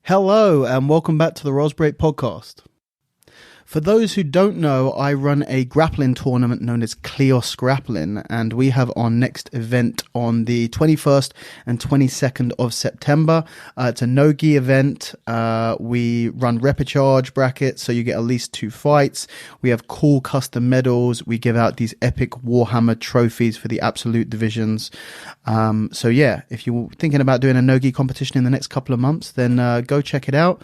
Hello and welcome back to the Rosberg podcast. For those who don't know, I run a grappling tournament known as Klaus Grappling, and we have our next event on the 21st and 22nd of September. It's a no-gi event. We run repechage brackets, so you get at least 2 fights. We have cool custom medals. We give out these epic Warhammer trophies for the absolute divisions. So yeah, if you're thinking about doing a no-gi competition in the next couple of months, then go check it out.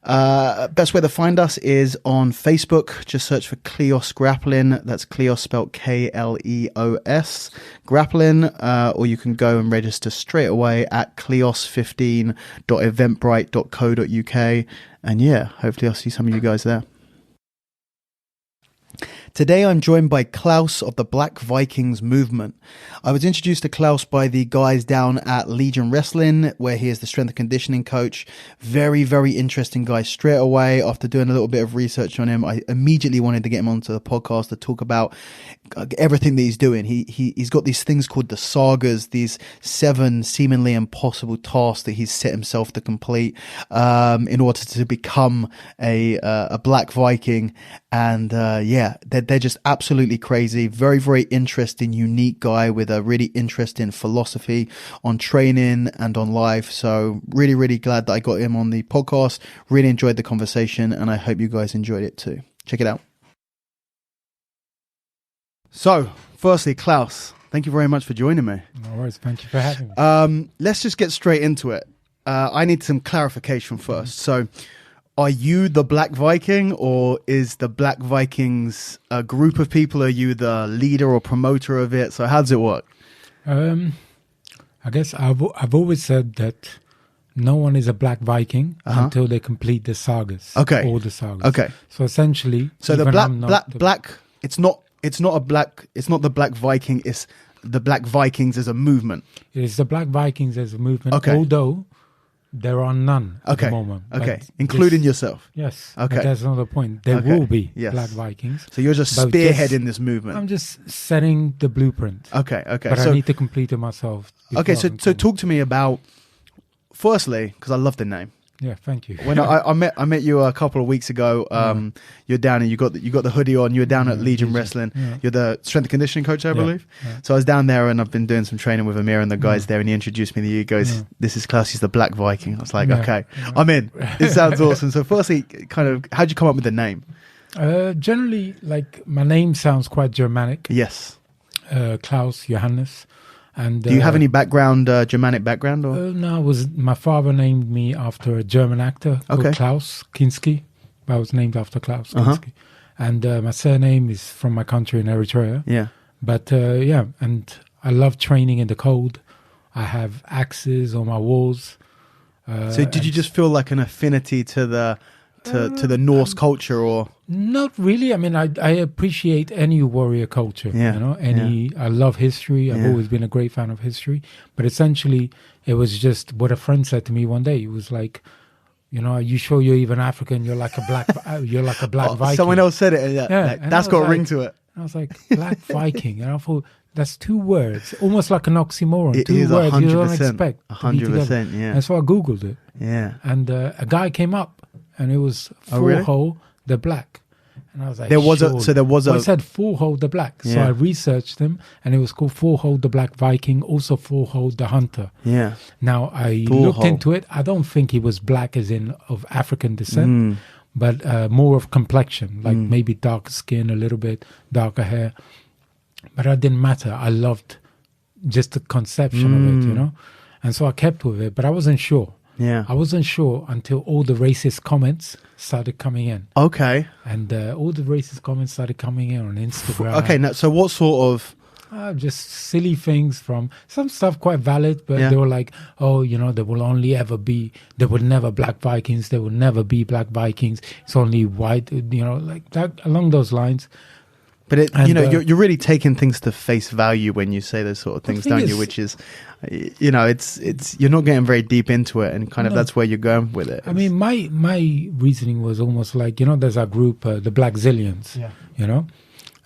Best way to find us is on Facebook. Just search for Klaus Grappling. That's Klaus spelled Kleos Grappling. Or you can go and register straight away at kleos15.eventbrite.co.uk. And yeah, hopefully I'll see some of you guys there. Today I'm joined by Klaus of the Black Vikings movement. I was introduced to Klaus by the guys down at Legion Wrestling, where he is the strength and conditioning coach. Very, very interesting guy straight away. After doing a little bit of research on him, I immediately wanted to get him onto the podcast to talk about everything that he's doing. He's got these things called the sagas, these 7 seemingly impossible tasks that he's set himself to complete in order to become a Black Viking. And yeah, they're just absolutely crazy. Very, very interesting, unique guy with a really interesting philosophy on training and on life. So really, really glad that I got him on the podcast. Really enjoyed the conversation, and I hope you guys enjoyed it too. Check it out. So, firstly, Klaus, thank you very much for joining me. No worries. Thank you for having me. Let's just get straight into it. I need some clarification first. So, are you the Black Viking, or is the Black Vikings a group of people? Are you the leader or promoter of it? So how does it work? I guess I've always said that no one is a Black Viking until they complete the sagas. Okay. All the sagas. Okay. So essentially, so the black. It's not the Black Viking. It's the Black Vikings as a movement. It is the Black Vikings as a movement. Okay. Although there are none at the moment. Okay, including yourself. Yes. Okay. But that's another point. There will be Yes. Black Vikings. So you're just spearheading this movement. I'm just setting the blueprint. Okay. But I need to complete it myself. Okay, so talk to me about, firstly, because I love the name. Yeah, thank you. When I met you a couple of weeks ago, you're down and you got the hoodie on. You were down at Legion Wrestling. Yeah. You're the strength and conditioning coach, I believe. Yeah. So I was down there and I've been doing some training with Amir and the guys there, and he introduced me to you. He goes, "This is Klaus. He's the Black Viking." I was like, "Okay, I'm in." It sounds awesome. So firstly, kind of, how'd you come up with the name? Generally, like, my name sounds quite Germanic. Yes. Klaus Yohannes. And do you have any background, Germanic background? Or? No, my father named me after a German actor called Klaus Kinski. I was named after Klaus Kinski. And my surname is from my country in Eritrea. Yeah. But and I love training in the cold. I have axes on my walls. So did you just feel like an affinity to the Norse culture, or? Not really. I mean, I appreciate any warrior culture. Yeah. You know, I love history. I've always been a great fan of history. But essentially, it was just what a friend said to me one day. It was like, you know, are you sure you're even African? You're like a black. You're like a Black Viking. Someone else said it. And that's got a ring to it. I was like, Black Viking, and I thought, that's 2 words, almost like an oxymoron. It 2 is words 100%, you don't expect. 100%. Yeah. And so I googled it. Yeah. And a guy came up. And it was Four-Hole the Black. And I was like, it said Four-Hole the Black. So I researched him, and it was called Four-Hole the Black Viking, also Four-Hole the Hunter. Yeah. Now, I looked into it. I don't think he was black as in of African descent, but more of complexion, like maybe darker skin, a little bit darker hair. But that didn't matter. I loved just the conception of it, you know? And so I kept with it, but I wasn't sure. Yeah, I wasn't sure until all the racist comments started coming in. Okay, and all the racist comments started coming in on Instagram. Okay, now so what sort of? Just silly things, from some stuff quite valid, but they were like, "Oh, you know, there will never Black Vikings. There will never be Black Vikings. It's only white, you know, like that along those lines." But you're really taking things to face value when you say those sort of things, don't you? Which is, you know, it's you're not getting very deep into it, and kind of that's where you're going with it. I mean, my reasoning was almost like, you know, there's a group, the Black Zillions, you know,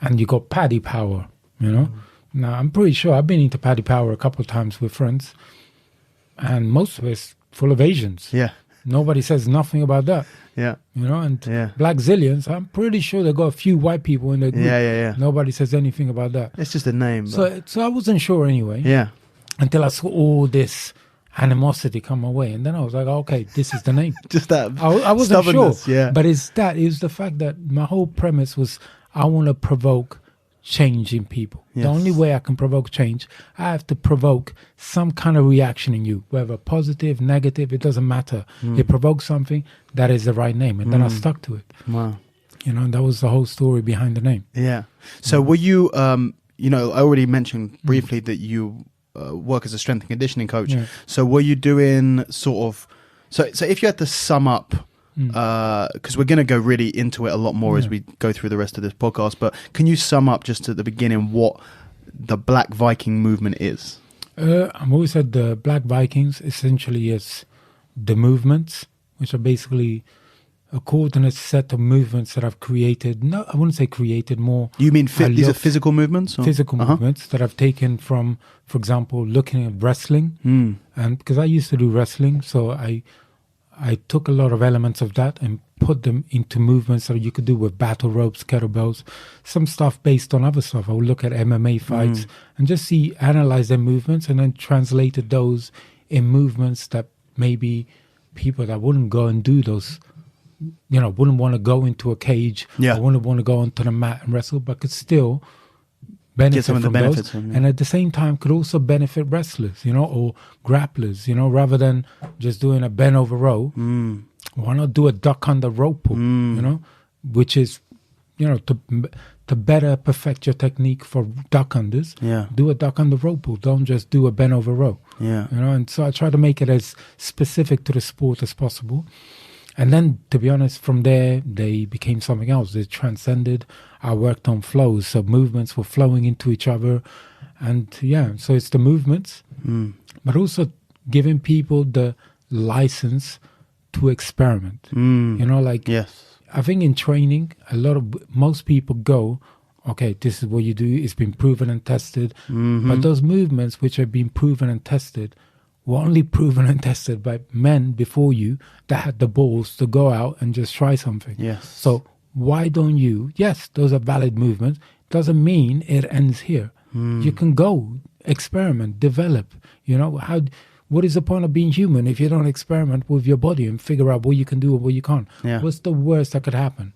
and you got Paddy Power, you know. Now, I'm pretty sure I've been into Paddy Power a couple of times with friends, and most of it's full of Asians. Yeah. Nobody says nothing about that. Yeah. And Black Zillions, I'm pretty sure they got a few white people in the group. Yeah. Nobody says anything about that. It's just a name. So I wasn't sure anyway. Yeah. Until I saw all this animosity come my way. And then I was like, okay, this is the name. Just that I wasn't sure. Yeah. But it's the fact that my whole premise was I want to provoke change in people. Yes. The only way I can provoke change, I have to provoke some kind of reaction in you, whether positive, negative, it doesn't matter. It provokes something, that is the right name. And then I stuck to it. Wow. That was the whole story behind the name. Yeah. So were you, I already mentioned briefly that you work as a strength and conditioning coach. Yeah. So were you doing sort of, so if you had to sum up, because we're going to go really into it a lot more as we go through the rest of this podcast, but can you sum up just at the beginning what the Black Viking movement is? I've always said the Black Vikings essentially is the movements, which are basically a coordinate set of movements that I've created. No, I wouldn't say created, more. You mean these are physical movements? Or? Physical movements that I've taken from, for example, looking at wrestling. And because I used to do wrestling, so I took a lot of elements of that and put them into movements that you could do with battle ropes, kettlebells, some stuff based on other stuff. I would look at MMA fights and just analyze their movements, and then translated those in movements that maybe people that wouldn't go and do those, wouldn't want to go into a cage, or wouldn't want to go onto the mat and wrestle, but could still benefit from the benefits those, and at the same time could also benefit wrestlers, or grapplers, rather than just doing a bend over row. Why not do a duck under rope pull, which is, to better perfect your technique for duck unders. Do a duck under rope pull. Don't just do a bend over row. And so I try to make it as specific to the sport as possible. And then, to be honest, from there, they became something else. They transcended. I worked on flows, so movements were flowing into each other. And so it's the movements, but also giving people the license to experiment. I think in training, most people go, okay, this is what you do. It's been proven and tested. But those movements which have been proven and tested were only proven and tested by men before you that had the balls to go out and just try something. So why don't you? Yes, those are valid movements. Doesn't mean it ends here. You can go experiment, develop. What is the point of being human if you don't experiment with your body and figure out what you can do or what you can't? What's the worst that could happen?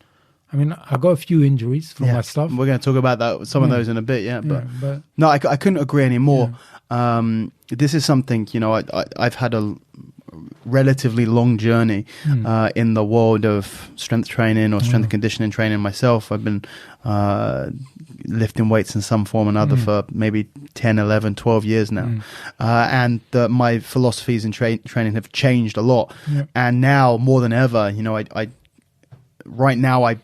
I mean, I got a few injuries from my stuff. We're going to talk about some of those in a bit, but no, I couldn't agree anymore. This is something, I've had a relatively long journey in the world of strength training or strength conditioning training myself. I've been lifting weights in some form or another for maybe 10, 11, 12 years now. And my philosophies in training have changed a lot. And now, more than ever, right now I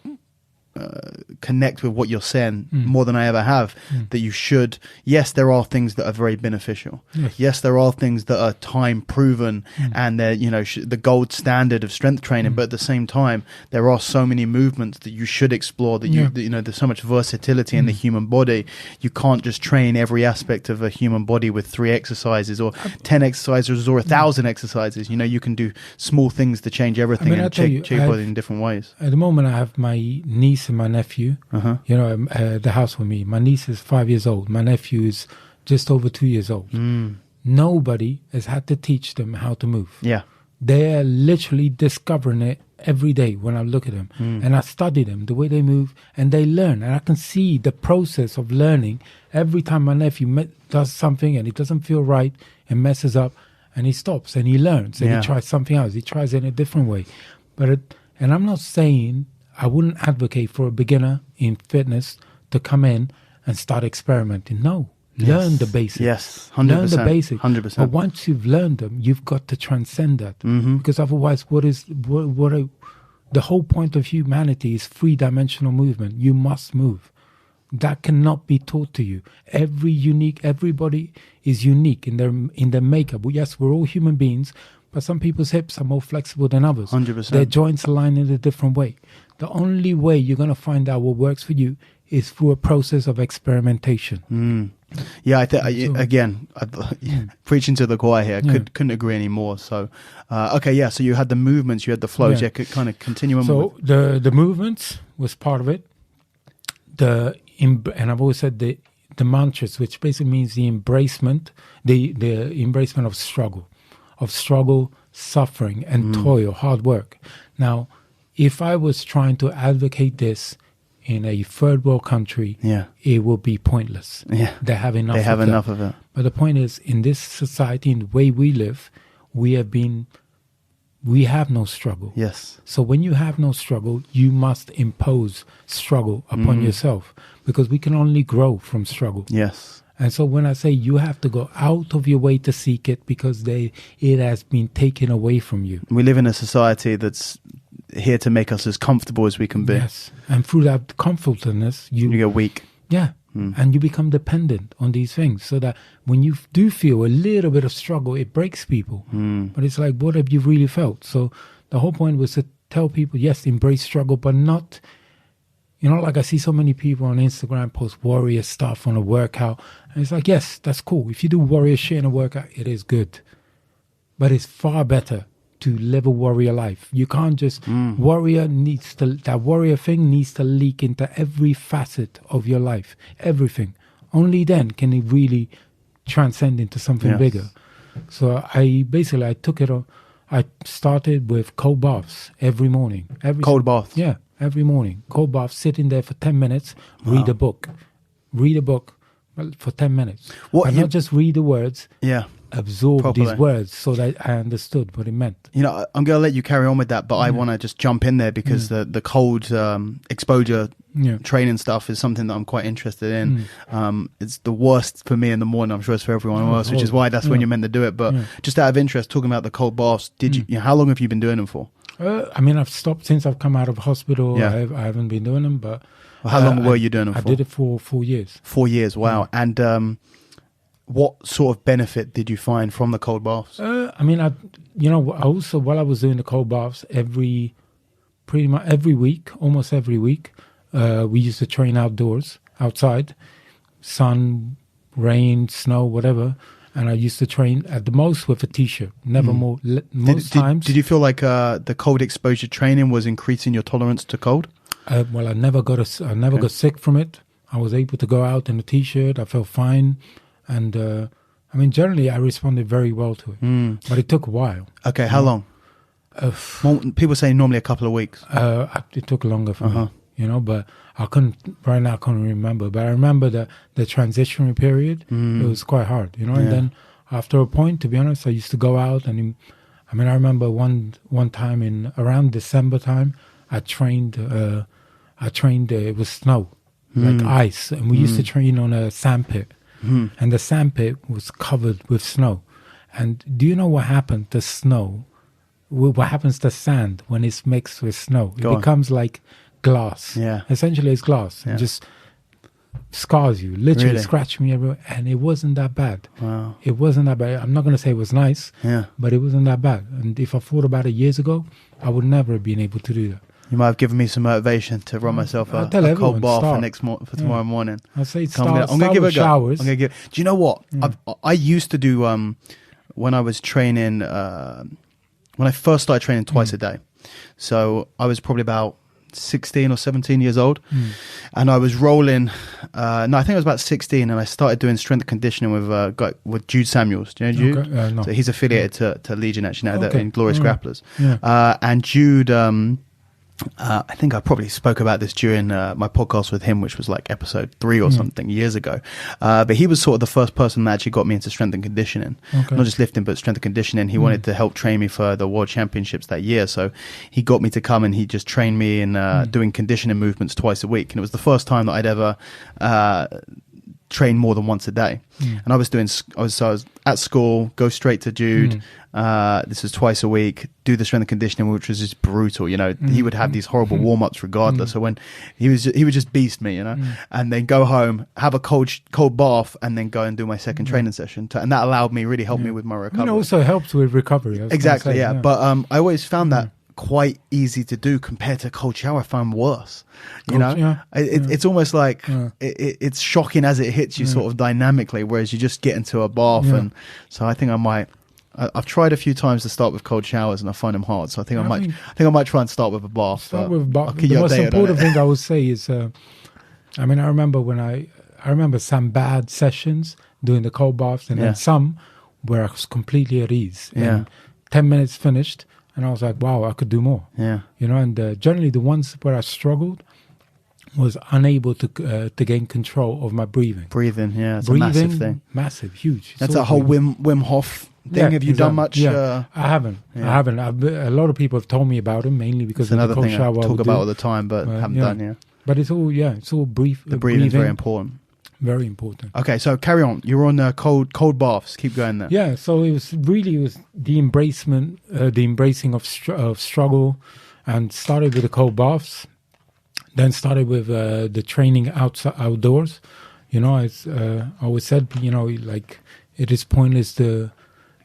connect with what you're saying more than I ever have, that you should, yes, there are things that are very beneficial. Yes, there are things that are time proven and they're, the gold standard of strength training. But at the same time, there are so many movements that you should explore that there's so much versatility in the human body. You can't just train every aspect of a human body with 3 exercises or 10 exercises or 1,000 exercises. You can do small things to change everything and change your body in different ways. At the moment, I have my niece and my nephew, the house with me. My niece is 5 years old. My nephew is just over 2 years old. Nobody has had to teach them how to move. They're literally discovering it every day when I look at them. And I study them, the way they move, and they learn. And I can see the process of learning every time my nephew does something and it doesn't feel right and messes up, and he stops and he learns and he tries something else. He tries it in a different way. And I'm not saying I wouldn't advocate for a beginner in fitness to come in and start experimenting. No, learn the basics. Yes, 100%. Learn the basics. 100%. But once you've learned them, you've got to transcend that. Because otherwise, the whole point of humanity is 3-dimensional movement. You must move. That cannot be taught to you. Everybody is unique in their makeup. Yes, we're all human beings, but some people's hips are more flexible than others. 100%. Their joints align in a different way. the only way you're going to find out what works for you is through a process of experimentation. Yeah, preaching to the choir here. Couldn't agree anymore. So, so you had the movements, you had the flows, could kind of continue. So the movements was part of it. And I've always said the mantras, which basically means the embracement of struggle, suffering, and toil, hard work. Now, if I was trying to advocate this in a third world country, it will be pointless. Yeah. They have enough of it. But the point is, in this society, in the way we live, we have no struggle. Yes. So when you have no struggle, you must impose struggle upon yourself, because we can only grow from struggle. Yes. And so when I say you have to go out of your way to seek it, because it has been taken away from you. We live in a society that's here to make us as comfortable as we can be. Yes. And through that comfortableness, you get weak. Yeah. And you become dependent on these things, so that when you do feel a little bit of struggle, it breaks people. But it's like, what have you really felt? So the whole point was to tell people, yes, embrace struggle, but not, like I see so many people on Instagram post warrior stuff on a workout. And it's like, yes, that's cool. If you do warrior shit in a workout, it is good. But it's far better to live a warrior life. You can't just that warrior thing needs to leak into every facet of your life, everything. Only then can it really transcend into something bigger. So I took it on. I started with cold baths every morning. Cold baths? Yeah, every morning. Cold baths, sitting there for 10 minutes, read a book for 10 minutes. Not just read the words. Yeah. Absorb properly. These words so that I understood what it meant. I'm going to let you carry on with that, but I want to just jump in there because the cold exposure training stuff is something that I'm quite interested in. It's the worst for me in the morning. I'm sure it's for everyone else, which is why that's when you're meant to do it. But just out of interest, talking about the cold baths, how long have you been doing them for? I've stopped since I've come out of hospital. Yeah. I haven't been doing them, but how long were you doing them for? I did it for 4 years. 4 years, wow. And what sort of benefit did you find from the cold baths? Also while I was doing the cold baths, almost every week, we used to train outdoors, outside, sun, rain, snow, whatever. And I used to train at the most with a t-shirt, never more. Times. Did you feel like the cold exposure training was increasing your tolerance to cold? I never got sick from it. I was able to go out in a t-shirt. I felt fine. And generally, I responded very well to it, but it took a while. Okay, how long? People say normally a couple of weeks. It took longer for me, but I couldn't remember. But I remember the transitionary period. It was quite hard, And then after a point, to be honest, I used to go out, and I remember one time in around December time, I trained. It was snow, like ice, and we used to train on a sandpit. And the sandpit was covered with snow. And do you know what happened to snow? What happens to sand when it's mixed with snow? It becomes like glass. Yeah. Essentially, it's glass. Yeah. It just scars you, literally scratched me everywhere. And it wasn't that bad. Wow. It wasn't that bad. I'm not going to say it was nice, but it wasn't that bad. And if I thought about it years ago, I would never have been able to do that. You might have given me some motivation to run myself a cold bath for tomorrow morning. I'll say I'm going to give it a showers. go. Do you know what? I used to do when I was training, when I first started training twice a day. So I was probably about 16 or 17 years old, and I was rolling. I think I was about 16, and I started doing strength conditioning with Jude Samuels. Do you know Jude? Okay. No. So he's affiliated to Legion actually now, in Glorious Grapplers. Yeah. And Jude. I think I probably spoke about this during my podcast with him, which was like episode 3 or something years ago. But he was sort of the first person that actually got me into strength and conditioning. Okay. Not just lifting, but strength and conditioning. He wanted to help train me for the World Championships that year. So he got me to come, and he just trained me in doing conditioning movements twice a week. And it was the first time that I'd ever train more than once a day. And I was at school, go straight to Jude. This was twice a week, do the strength and conditioning, which was just brutal. He would have these horrible warm-ups regardless. So when he would just beast me, and then go home, have a cold bath, and then go and do my second training session. And that helped me with my recovery. It also helps with recovery. Exactly. But I always found that quite easy to do compared to cold shower. I find worse. It's almost like it's shocking as it hits you sort of dynamically, whereas you just get into a bath. And so I think I've tried a few times to start with cold showers and I find them hard. So I think I might try and start with a bath. Start with a bath. The most important thing I would say is, I remember some bad sessions doing the cold baths, and then some where I was completely at ease. Yeah. And 10 minutes finished, and I was like, wow, I could do more. Yeah. And generally the ones where I struggled was unable to gain control of my breathing. Breathing, it's a massive thing. Massive, huge. That's a whole Wim Hof thing. Have you done much? Yeah. I haven't. A lot of people have told me about it, mainly because of the cold shower. I talk about all the time, but haven't done. Yeah. But it's all brief. The breathing is very important. Very important. Okay, so carry on. You're on cold baths. Keep going there. Yeah, so it was the embracing of struggle, and started with the cold baths. Then started with the training outdoors. I always said, like it is pointless to,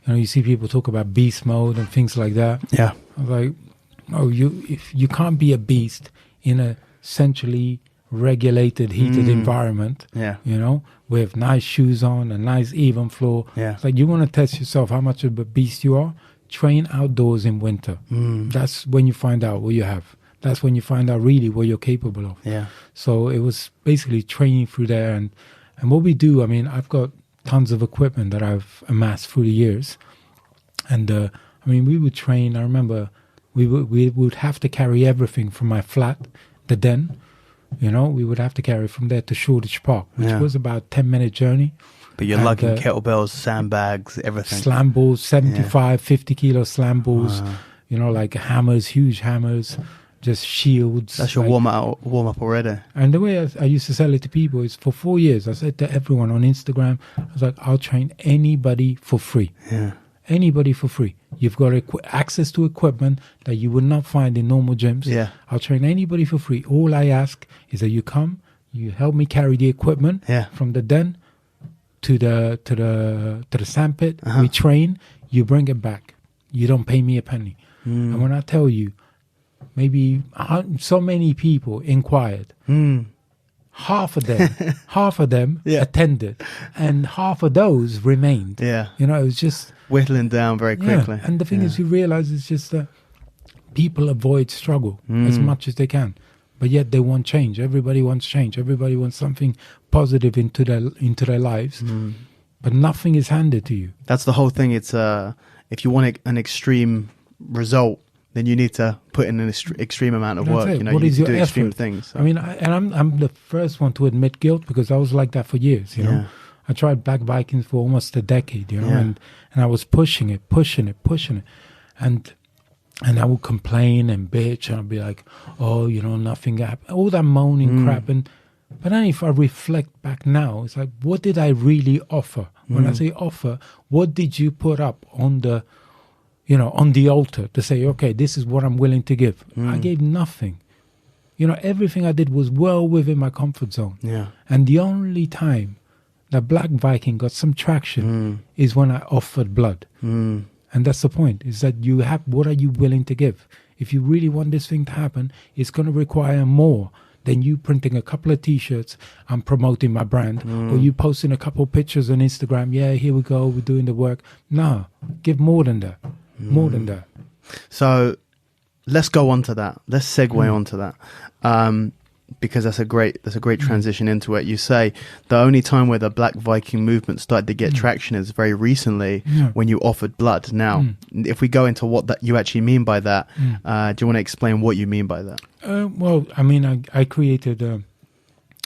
you see people talk about beast mode and things like that. Yeah. I was like, if you can't be a beast in a centrally regulated, heated environment, with nice shoes on, a nice even floor. Yeah. It's like you want to test yourself how much of a beast you are. Train outdoors in winter. That's when you find out what you have. That's when you find out really what you're capable of. Yeah. So it was basically training through there, and what we do. I've got tons of equipment that I've amassed through the years, and we would train. I remember we would have to carry everything from my flat, the den. We would have to carry from there to Shoreditch Park, which was about a 10-minute journey. But you're lugging kettlebells, sandbags, everything. Slam balls, 75, 50 kilo slam balls, like hammers, huge hammers, just shields. That's your warm up already. And the way I used to sell it to people is for 4 years, I said to everyone on Instagram, I was like, I'll train anybody for free. Yeah. Anybody for free. You've got access to equipment that you would not find in normal gyms. Yeah. I'll train anybody for free. All I ask is that you come, you help me carry the equipment from the den to the sandpit. We train, you bring it back. You don't pay me a penny. And when I tell you, maybe so many people inquired. Half of them attended, and half of those remained. Yeah. It was just whittling down very quickly. And the thing is, you realize it's just that people avoid struggle as much as they can, but yet they want change. Everybody wants change. Everybody wants something positive into their lives, but nothing is handed to you. That's the whole thing. It's if you want an extreme result, then you need to put in an extreme amount of work. You need to do extreme things. So. I'm the first one to admit guilt, because I was like that for years. I tried Black Vikings for almost a decade. And I was pushing it, and I would complain and bitch, and I'd be like, nothing happened, all that moaning crap. But then if I reflect back now, it's like, what did I really offer? When I say offer, what did you put up on the on the altar to say, okay, this is what I'm willing to give? I gave nothing. Everything I did was well within my comfort zone. Yeah. And the only time that Black Viking got some traction is when I offered blood. And that's the point, is that what are you willing to give? If you really want this thing to happen, it's going to require more than you printing a couple of T-shirts and promoting my brand, or you posting a couple of pictures on Instagram. Yeah, here we go, we're doing the work. No, give more than that. More than that. So let's go on to that. Let's segue onto that, because that's a great transition into it. You say the only time where the Black Viking movement started to get traction is very recently when you offered blood. Now, if we go into what that you actually mean by that, do you want to explain what you mean by that? I created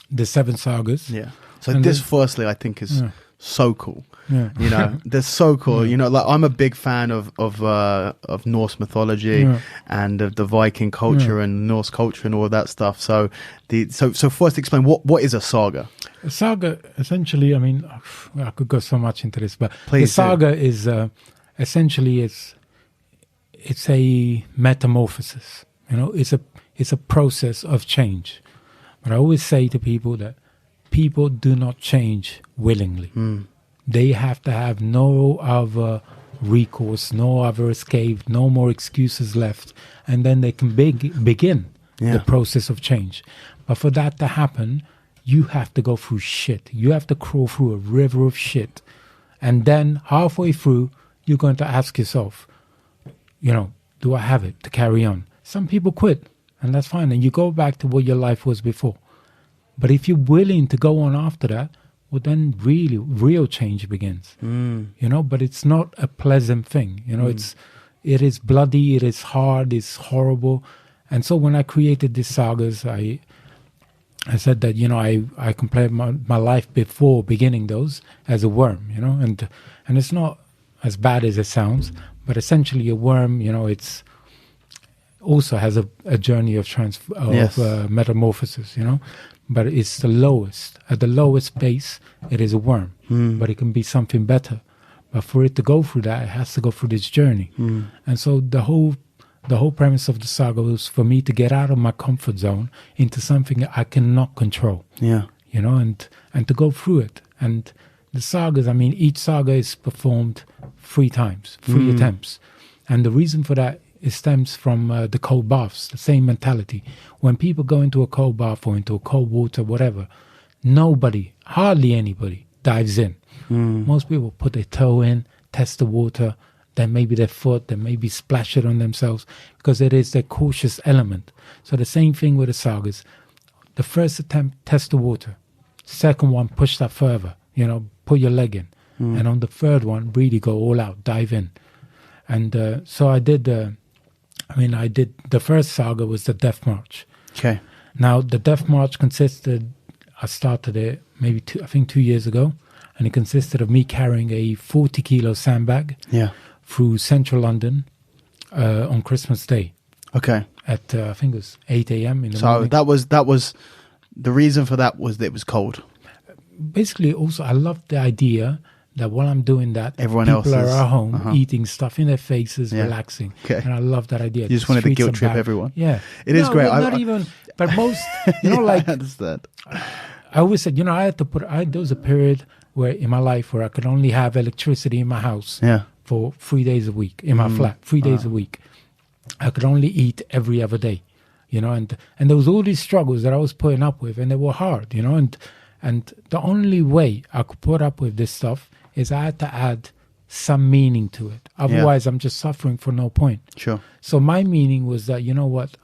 the 7 sagas. Yeah. So this, firstly, I think is so cool. Yeah. They're so cool. Like I'm a big fan of Norse mythology and of the Viking culture and Norse culture and all of that stuff. So first explain what is a saga? A saga, essentially, I could go so much into this, but Please the saga is essentially it's a metamorphosis. It's a process of change. But I always say to people that people do not change willingly. They have to have no other recourse, no other escape, no more excuses left. And then they can begin the process of change. But for that to happen, you have to go through shit. You have to crawl through a river of shit. And then halfway through, you're going to ask yourself, do I have it to carry on? Some people quit, and that's fine. And you go back to what your life was before. But if you're willing to go on after that, well, then really real change begins. But it's not a pleasant thing. It is bloody, it is hard, it's horrible. And so when I created these sagas, I said that, I compared my life before beginning those as a worm, and it's not as bad as it sounds, but essentially a worm, it's also has a journey of metamorphosis, but it's the lowest. At the lowest base, it is a worm, but it can be something better. But for it to go through that, it has to go through this journey. And so the whole premise of the saga was for me to get out of my comfort zone into something I cannot control. And to go through it. And the sagas, each saga is performed 3 times, 3 attempts. And the reason for that, it stems from the cold baths, the same mentality. When people go into a cold bath or into a cold water, whatever, hardly anybody dives in. Most people put their toe in, test the water, then maybe their foot, then maybe splash it on themselves, because it is the cautious element. So the same thing with the sagas. The first attempt, test the water. Second one, push that further, put your leg in. And on the third one, really go all out, dive in. And so I did, the first saga was the Death March. Okay. Now, the Death March I started it maybe 2 years ago, and it consisted of me carrying a 40-kilo sandbag through central London on Christmas Day. Okay. At, I think it was 8 a.m. in the morning. So that was, the reason for that was that it was cold. Basically, also, I loved the idea that while I'm doing that, people are at home eating stuff in their faces, relaxing. Okay. And I love that idea. You just wanted to guilt trip everyone. Yeah. It is great. But most, I understand. I always said, I had to there was a period where in my life where I could only have electricity in my house for 3 days a week, in my flat, 3 days a week. I could only eat every other day, and there was all these struggles that I was putting up with, and they were hard, and the only way I could put up with this stuff is I had to add some meaning to it. Otherwise, I'm just suffering for no point. Sure. So my meaning was that,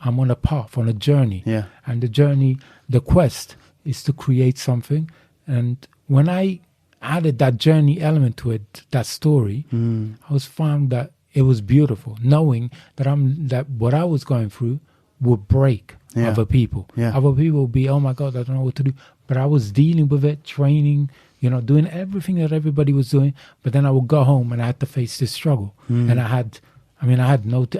I'm on a path, on a journey. Yeah. And the journey, the quest is to create something. And when I added that journey element to it, that story, I found that it was beautiful, knowing that what I was going through would break other people. Yeah. Other people would be, oh my God, I don't know what to do. But I was dealing with it, training, doing everything that everybody was doing. But then I would go home and I had to face this struggle. And I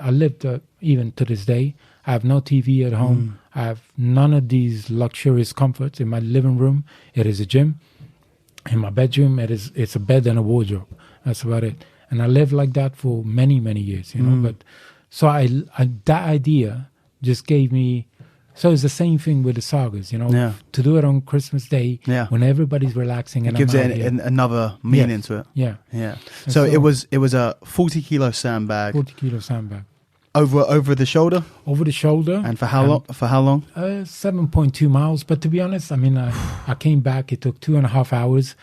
lived, even to this day, I have no TV at home. I have none of these luxurious comforts. In my living room, it is a gym. In my bedroom, it's a bed and a wardrobe. That's about it. And I lived like that for many, many years, But so that idea just gave me. So it's the same thing with the sagas, to do it on Christmas Day when everybody's relaxing. And it gives it another meaning to it. Yeah. Yeah. So it was a 40-kilo sandbag. 40-kilo sandbag. Over the shoulder? Over the shoulder. And for how long? 7.2 miles. But to be honest, I came back. It took 2.5 hours.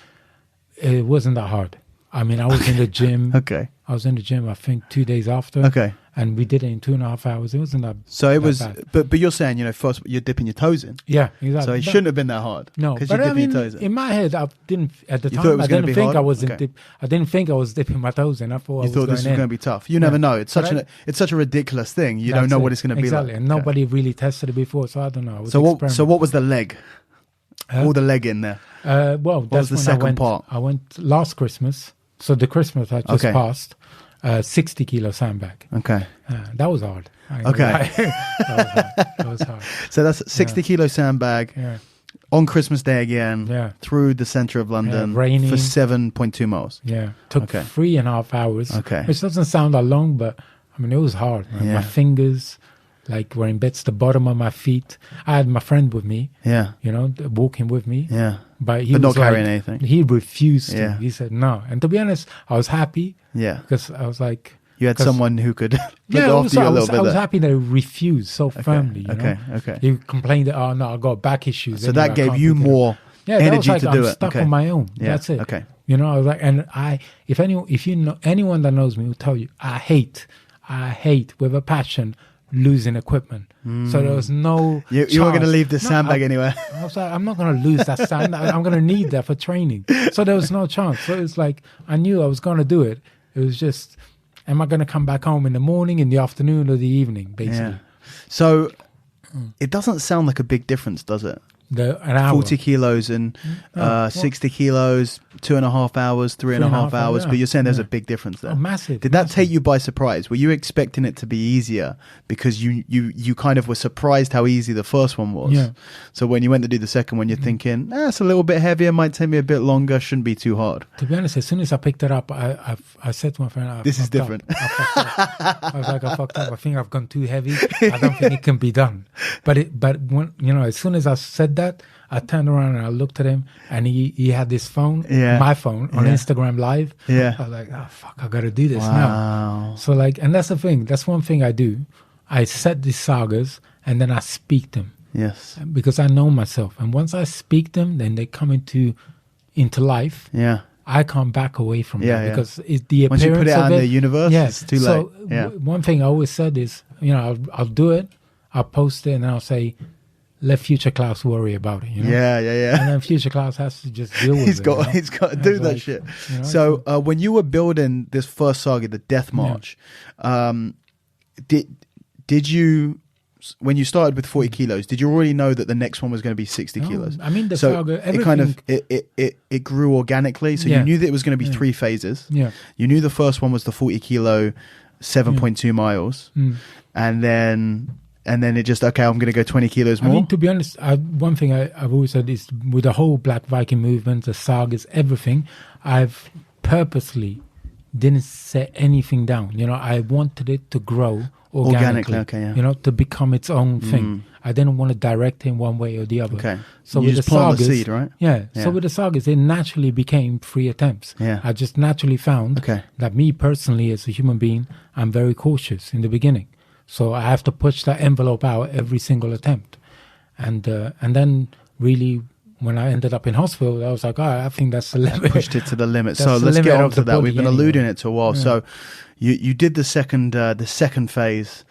It wasn't that hard. I was in the gym. Okay. I was in the gym, I think, 2 days after. Okay. And we did it in 2.5 hours. It wasn't that. So it was, bad. but you're saying, first you're dipping your toes in. Yeah, exactly. So it shouldn't have been that hard. No, but you're dipping your toes in my head, I didn't at the time. I didn't think I was I didn't think I was dipping my toes in. I thought you thought this was going to be tough. You never know. It's such a ridiculous thing. You don't know what it's going to be like. Exactly, and nobody really tested it before, so I don't know. So what was the leg? All the leg in there. Well, that's the second part. I went last Christmas. So the Christmas I just passed. 60-kilo sandbag. Okay. That was hard. Okay. That was hard. So that's 60-kilo sandbag on Christmas Day again through the centre of London raining. For 7.2 miles. Yeah. Took 3.5 hours. Okay. Which doesn't sound that long, but it was hard. Man. My fingers, like wearing bits the bottom of my feet. I had my friend with me. Yeah. You know, walking with me. Yeah. But he was not carrying anything. He refused to. Yeah. He said no. And to be honest, I was happy. Yeah. Because I was like, you had someone who could look after also, you a little bit. I was happy that he refused so firmly. You know? Okay. He complained that, oh no, I got back issues. So that gave you more energy to do it. I'm stuck on my own. Yeah. That's it. Okay. You know, I was like, and if you know anyone that knows me will tell you, I hate with a passion losing equipment. So there was no. You weren't going to leave the sandbag anywhere. I was like, I'm not going to lose that sandbag. I'm going to need that for training. So there was no chance. So it's like I knew I was going to do it. It was just, am I going to come back home in the morning, in the afternoon, or the evening? Basically. Yeah. So it doesn't sound like a big difference, does it? An hour. 40 kilos and 60 kilos, 2.5 hours, 3.5 hours. But you're saying there's a big difference there. Oh, massive. Did that take you by surprise? Were you expecting it to be easier because you kind of were surprised how easy the first one was? Yeah. So when you went to do the second one, you're thinking, it's a little bit heavier, might take me a bit longer, shouldn't be too hard. To be honest, as soon as I picked it up, I said to my friend, this is different. I was like, I fucked up. I think I've gone too heavy. I don't think it can be done. But when, you know, as soon as I said that, I turned around and I looked at him, and he had this phone, my phone, on Instagram Live. Yeah. I was like, oh fuck, I got to do this now. So like, and that's the thing. That's one thing I do. I set these sagas and then I speak them. Yes. Because I know myself, and once I speak them, then they come into life. Yeah. I can't back away from that because it's the appearance once you put it out of in the universe, it's too late. So one thing I always said is, you know, I'll do it, I'll post it, and I'll say, let future Klaus worry about it. You know? Yeah. And then future Klaus has to just deal with it. He's got to do that shit. You know, so when you were building this first saga, the Death March, did you, when you started with 40 kilos, did you already know that the next one was going to be 60 kilos? I mean, the saga, everything. It kind of it grew organically. So you knew that it was going to be 3 phases. Yeah. You knew the first one was the 40 kilo, 7.2 miles, and then it just, okay, I'm going to go 20 kilos more. I mean, to be honest, one thing I've always said is with the whole Black Viking movement, the sagas, everything, I've purposely didn't set anything down. You know, I wanted it to grow organically. Okay, you know, to become its own thing. I didn't want to direct it in one way or the other. Okay. So you with just the sagas, the seed, right? Yeah. So with the sagas, it naturally became 3 attempts. Yeah. I just naturally found that me personally, as a human being, I'm very cautious in the beginning. So I have to push that envelope out every single attempt. And then really, when I ended up in hospital, I was like, I think that's the limit. Pushed it to the limit. So let's get on to that. We've been alluding it to a while. Yeah. So you did the second phase,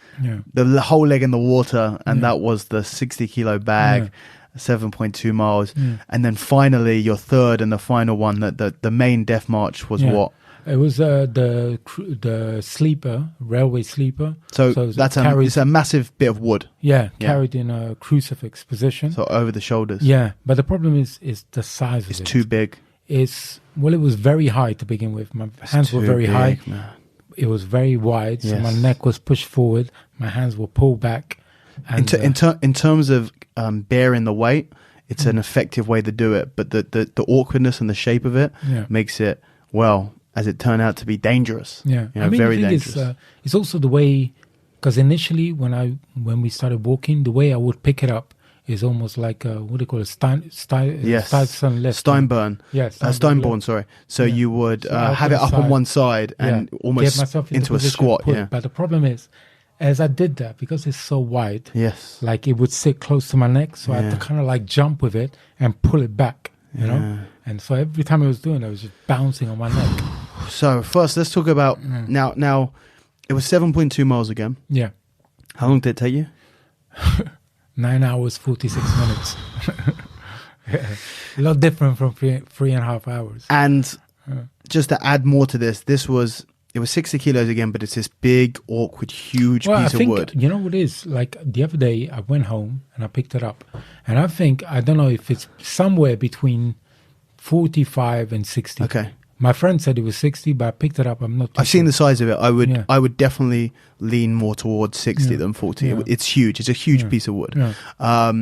the whole leg in the water, and that was the 60 kilo bag, 7.2 miles. Yeah. And then finally your third and the final one, the main Death March was what? It was the sleeper, railway sleeper. So it's a massive bit of wood. Yeah, carried in a crucifix position. So over the shoulders. Yeah, but the problem is the size of it. It's too big. It was very high to begin with. My hands were very high. Man. It was very wide, so my neck was pushed forward. My hands were pulled back. And in terms of bearing the weight, it's an effective way to do it. But the awkwardness and the shape of it makes it, well, as it turned out, to be dangerous. Yeah, you know, I mean, very dangerous. It's also the way, because initially when we started walking, the way I would pick it up is almost like what do you call it? Steinborn. Yes, Steinborn. Sorry. So you would have it up on one side and almost into a squat. But the problem is, as I did that, because it's so wide, like it would sit close to my neck, so I had to kind of like jump with it and pull it back. You know, and so every time I was doing it, I was just bouncing on my neck. So first, let's talk about now. It was 7.2 miles again. Yeah. How long did it take you? 9 hours 46 minutes. A lot different from 3.5 hours. And just to add more to this, it was 60 kilos again, but it's this big, awkward, huge piece of wood. You know what it is? Like the other day, I went home and I picked it up. And I don't know if it's somewhere between 45 and 60. Okay. My friend said it was 60, but I picked it up. I'm not. I've seen the size of it. I would definitely lean more towards 60 than 40. Yeah. It's huge. It's a huge piece of wood. Yeah.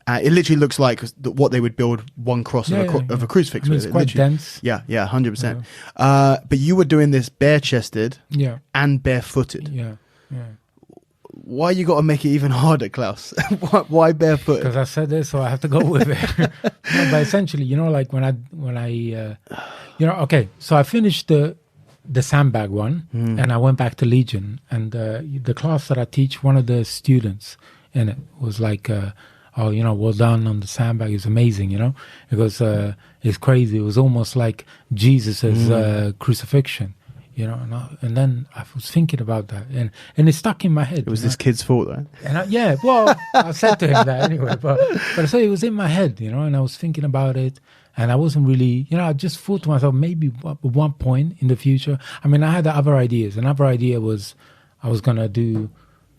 It literally looks like what they would build one cross of a crucifix with. It's quite dense. Yeah, 100%. But you were doing this bare-chested and barefooted. Yeah. why you got to make it even harder, Klaus? Why barefoot? Because I said this, so I have to go with it. No, but essentially, like when I okay, so I finished the sandbag one, and I went back to Legion, and the class that I teach, one of the students in it was like, well done on the sandbag. It was amazing, because it's crazy. It was almost like Jesus' crucifixion. And then I was thinking about that, and it stuck in my head. It was this kid's fault, right? And I said to him that anyway, but I said it was in my head, and I was thinking about it, and I wasn't really, I just thought to myself, maybe at one point in the future. I mean, I had other ideas. Another idea was I was gonna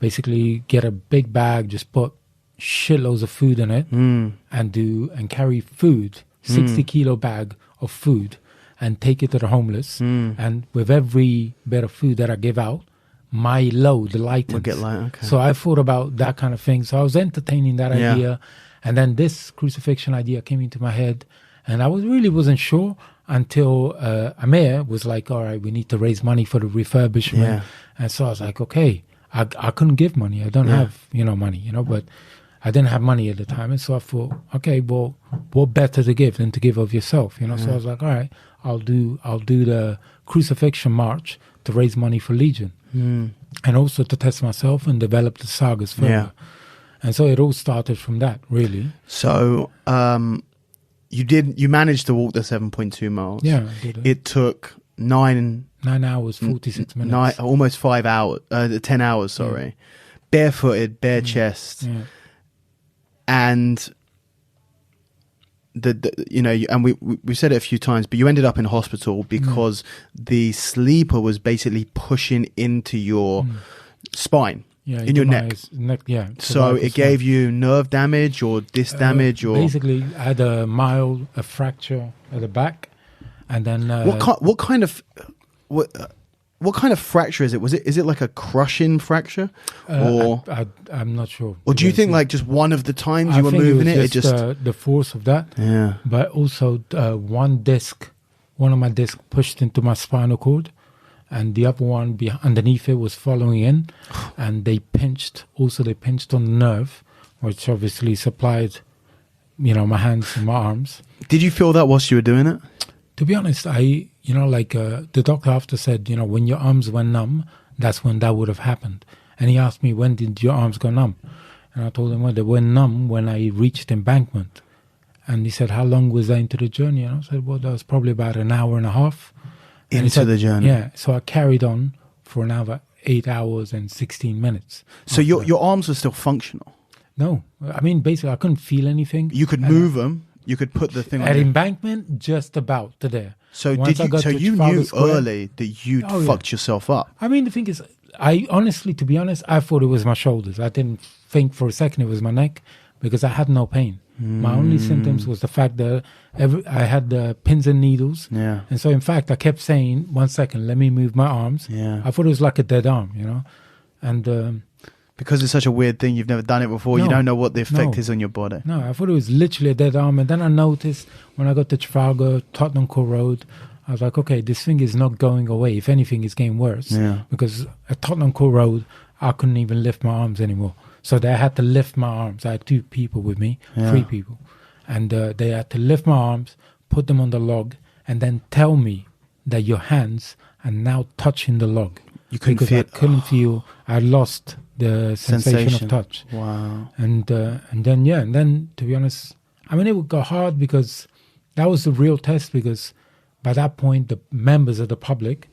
basically get a big bag, just put shitloads of food in it, and carry food, 60-kilo bag of food, and take it to the homeless. And with every bit of food that I give out, my load lightens. Will get light, okay. So I thought about that kind of thing. So I was entertaining that idea. And then this crucifixion idea came into my head. And I wasn't sure until Amir was like, all right, we need to raise money for the refurbishment. Yeah. And so I was like, okay, I couldn't give money. I don't have, money, but I didn't have money at the time. And so I thought, okay, well, what better to give than to give of yourself, So I was like, all right, I'll do the crucifixion march to raise money for Legion, and also to test myself and develop the sagas further. Yeah. And so it all started from that, really. So you managed to walk the 7.2 miles. Yeah, I did. It took 9 hours, 46 minutes. Almost 5 hours, 10 hours, sorry. Yeah. Barefooted, bare chest. Yeah. And and we said it a few times, but you ended up in hospital because the sleeper was basically pushing into your spine, in your neck. So it gave you nerve damage or disc damage, or basically I had a mild fracture at the back, and then what kind of fracture is it? Is it like a crushing fracture, or I'm not sure. Or do you think like just one of the times you were moving it just the force of that? Yeah. But also one of my discs pushed into my spinal cord, and the other one underneath it was following in, and they pinched on the nerve, which obviously supplied, my hands and my arms. Did you feel that whilst you were doing it? To be honest, the doctor after said, when your arms went numb, that's when that would have happened. And he asked me, when did your arms go numb? And I told him, well, they went numb when I reached embankment. And he said, how long was that into the journey? And I said, well, that was probably about an hour and a half. Into the journey? Yeah. So I carried on for another 8 hours and 16 minutes. So your arms were still functional? No. I mean, basically, I couldn't feel anything. You could move them? You could put the thing on at embankment, just about to there. So you knew early that you'd fucked yourself up? I mean, the thing is, to be honest, I thought it was my shoulders. I didn't think for a second it was my neck, because I had no pain. My only symptoms was the fact that I had the pins and needles. Yeah. And so, in fact, I kept saying, 1 second, let me move my arms. Yeah. I thought it was like a dead arm, And because it's such a weird thing, you've never done it before, you don't know what the effect is on your body. No, I thought it was literally a dead arm. And then I noticed when I got to Trafalgar, Tottenham Court Road, I was like, okay, this thing is not going away. If anything, it's getting worse. Yeah. Because at Tottenham Court Road, I couldn't even lift my arms anymore. So they had to lift my arms. I had 2 people with me, 3 people. And they had to lift my arms, put them on the log, and then tell me that your hands are now touching the log. You couldn't feel. I couldn't feel. I lost the sensation of touch. Wow. And then to be honest, I mean, it would go hard because that was the real test, because by that point the members of the public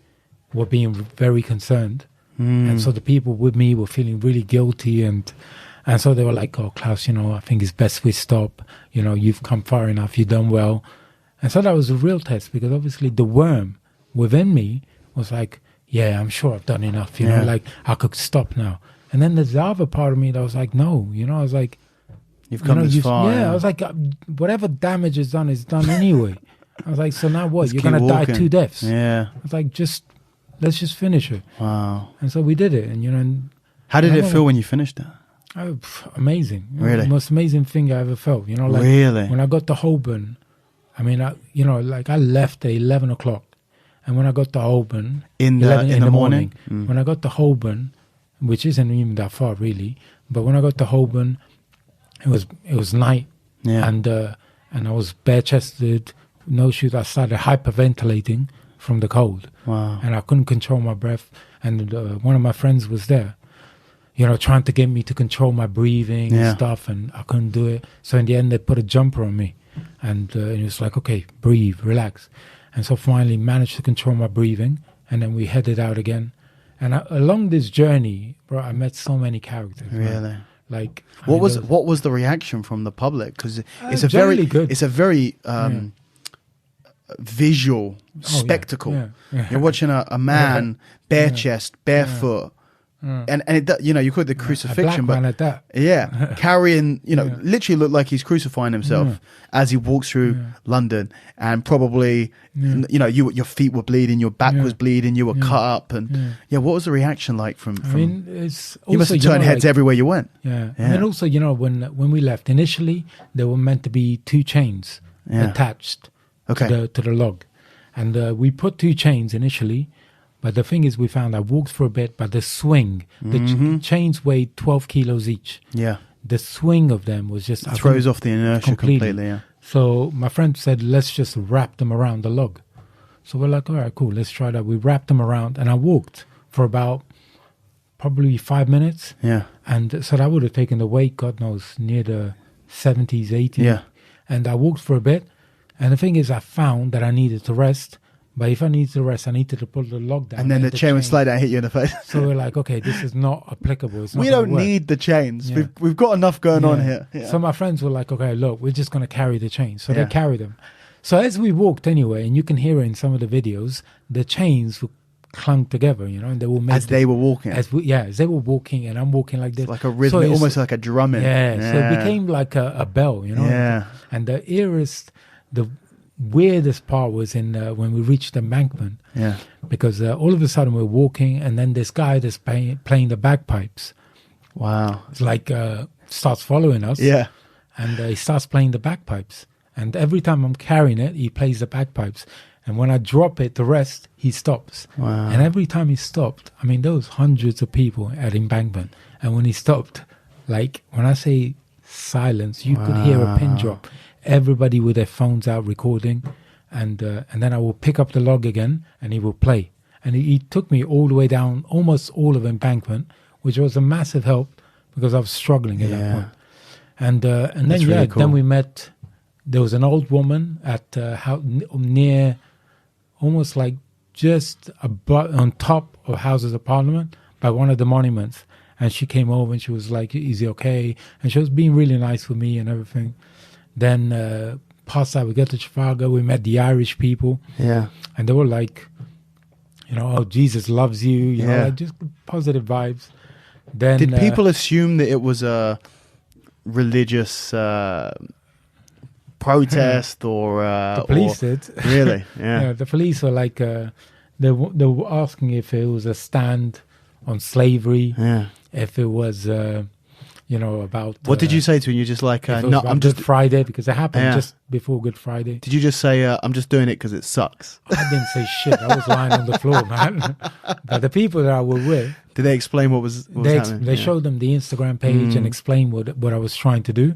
were being very concerned, and so the people with me were feeling really guilty, and so they were like, oh, Klaus, I think it's best we stop, you've come far enough, you've done well. And so that was a real test, because obviously the worm within me was like, yeah, I'm sure I've done enough, like I could stop now. And then there's the other part of me that was like, no, I was like, you've come this far. Yeah, I was like, whatever damage is done anyway. I was like, so now what? You're going to die 2 deaths. Yeah. I was like, let's just finish it. Wow. And so we did it. And how did it feel when you finished it? Amazing. Really? The most amazing thing I ever felt. Really? When I got to Holborn, I mean, I left at 11 o'clock. And when I got to Holborn, in the morning, when I got to Holborn, which isn't even that far really. But when I got to Holborn, it was night, and I was bare chested, no shoes. I started hyperventilating from the cold. Wow. And I couldn't control my breath. And one of my friends was there, trying to get me to control my breathing and stuff, and I couldn't do it. So in the end, they put a jumper on me, and it was like, okay, breathe, relax. And so finally managed to control my breathing, and then we headed out again. And along this journey, bro, I met so many characters. Really? Man. Like, what was the reaction from the public? Because it's a very visual spectacle. Yeah. You're watching a man bare chest, barefoot, and it, you call it the crucifixion, a black man at that. Carrying, literally looked like he's crucifying himself as he walks through London, and probably, your feet were bleeding, your back was bleeding, you were cut up, and what was the reaction like from? I mean, it's also, you must have turned heads everywhere you went. Yeah, and also, when we left initially, there were meant to be 2 chains attached. To the log, and we put 2 chains initially, but the thing is, we found I walked for a bit, but the swing, the chains weighed 12 kilos each. Yeah, the swing of them was just throws off the inertia completely. Yeah. So my friend said, let's just wrap them around the log. So we're like, all right, cool, let's try that. We wrapped them around, and I walked for about probably 5 minutes. Yeah, and so that would have taken the weight, God knows, near the 70s, 80s. Yeah, and I walked for a bit. And the thing is, I found that I needed to rest. But if I needed to rest, I needed to pull the log down. And then the chain would slide out and hit you in the face. So we're like, okay, this is not applicable. We don't need the chains. Yeah. We've got enough going on here. Yeah. So my friends were like, okay, look, we're just going to carry the chains. So they carry them. So as we walked anyway, and you can hear it in some of the videos, the chains were clung together, and they were made as they were walking. As they were walking, and I'm walking like this. It's like a rhythm, almost like a drumming. Yeah, so it became like a bell, Yeah. And the weirdest part was in when we reached the embankment. Yeah. Because all of a sudden we're walking, and then this guy that's playing the bagpipes. Wow. It's like starts following us. Yeah. And he starts playing the bagpipes. And every time I'm carrying it, he plays the bagpipes. And when I drop it to rest, he stops. Wow. And every time he stopped, I mean, there was hundreds of people at embankment. And when he stopped, like when I say silence, you could hear a pin drop. Everybody with their phones out recording, and then I will pick up the log again, and he will play. And he took me all the way down, almost all of embankment, which was a massive help because I was struggling at that point. And then really cool. Then we met. There was an old woman at near, almost like just on top of Houses of Parliament by one of the monuments. And she came over and she was like, "Is he okay?" And she was being really nice with me and everything. Then past that, we got to Trafalgar. We met the Irish people. Yeah. And they were like, oh, Jesus loves you. You know, like just positive vibes. Then did people assume that it was a religious protest or the police did? Really? Yeah. The police were like, they were asking if it was a stand on slavery. Yeah. If it was. About... What did you say to him? You just like, no, I'm just... Good Friday, because it happened just before Good Friday. Did you just say, I'm just doing it because it sucks? I didn't say shit. I was lying on the floor, man. But the people that I were with... Did they explain what was happening? They showed them the Instagram page and explained what I was trying to do.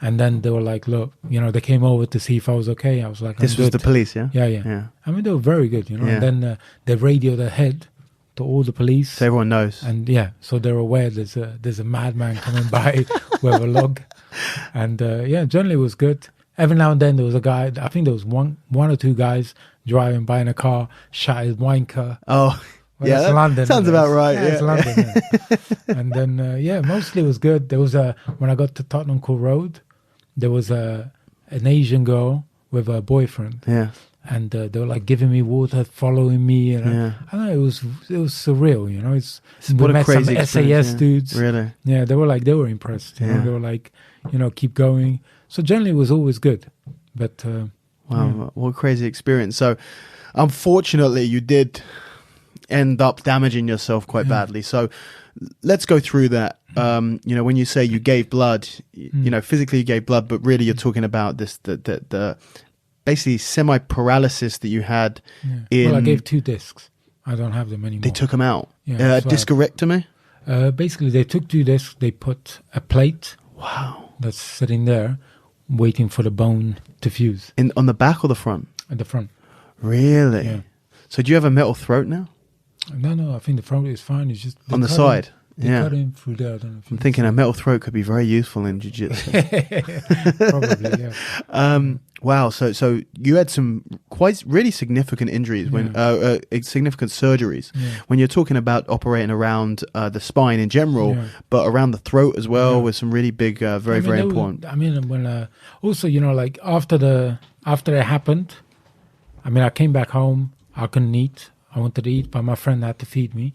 And then they were like, look, they came over to see if I was okay. I was like, this was the police, yeah? Yeah. I mean, they were very good, And then they radioed ahead to all the police, so everyone knows, and so they're aware there's a madman coming by with a log, and generally it was good. Every now and then there was a guy. I think there was one or two guys driving by in a car, shot his wine car. Oh, well, that's London. Sounds about right. Yeah, it's London. And then mostly it was good. There was when I got to Tottenham Court Road, there was an Asian girl with a boyfriend. Yeah. And they were like giving me water, following me, and I don't know, it was surreal, It's what we a crazy met some SAS dudes. Really? Yeah, they were impressed. They were like, keep going. So generally, it was always good. But wow, what a crazy experience! So, unfortunately, you did end up damaging yourself quite badly. So, let's go through that. When you say you gave blood, physically you gave blood, but really you're talking about this the basically semi-paralysis that you had in... Well, I gave 2 discs. I don't have them anymore. They took them out. Yeah, discorectomy? Basically, they took 2 discs. They put a plate. Wow. That's sitting there, waiting for the bone to fuse. On the back or the front? At the front. Really? Yeah. So do you have a metal throat now? No. I think the front is fine. It's just on the side. They cut in through there. I don't know I'm thinking a metal throat could be very useful in jiu-jitsu. Probably, yeah. Wow. So you had some really significant injuries significant surgeries when you're talking about operating around the spine in general, but around the throat as well with some really big, very important. When also, like after it happened, I came back home. I couldn't eat. I wanted to eat, but my friend had to feed me.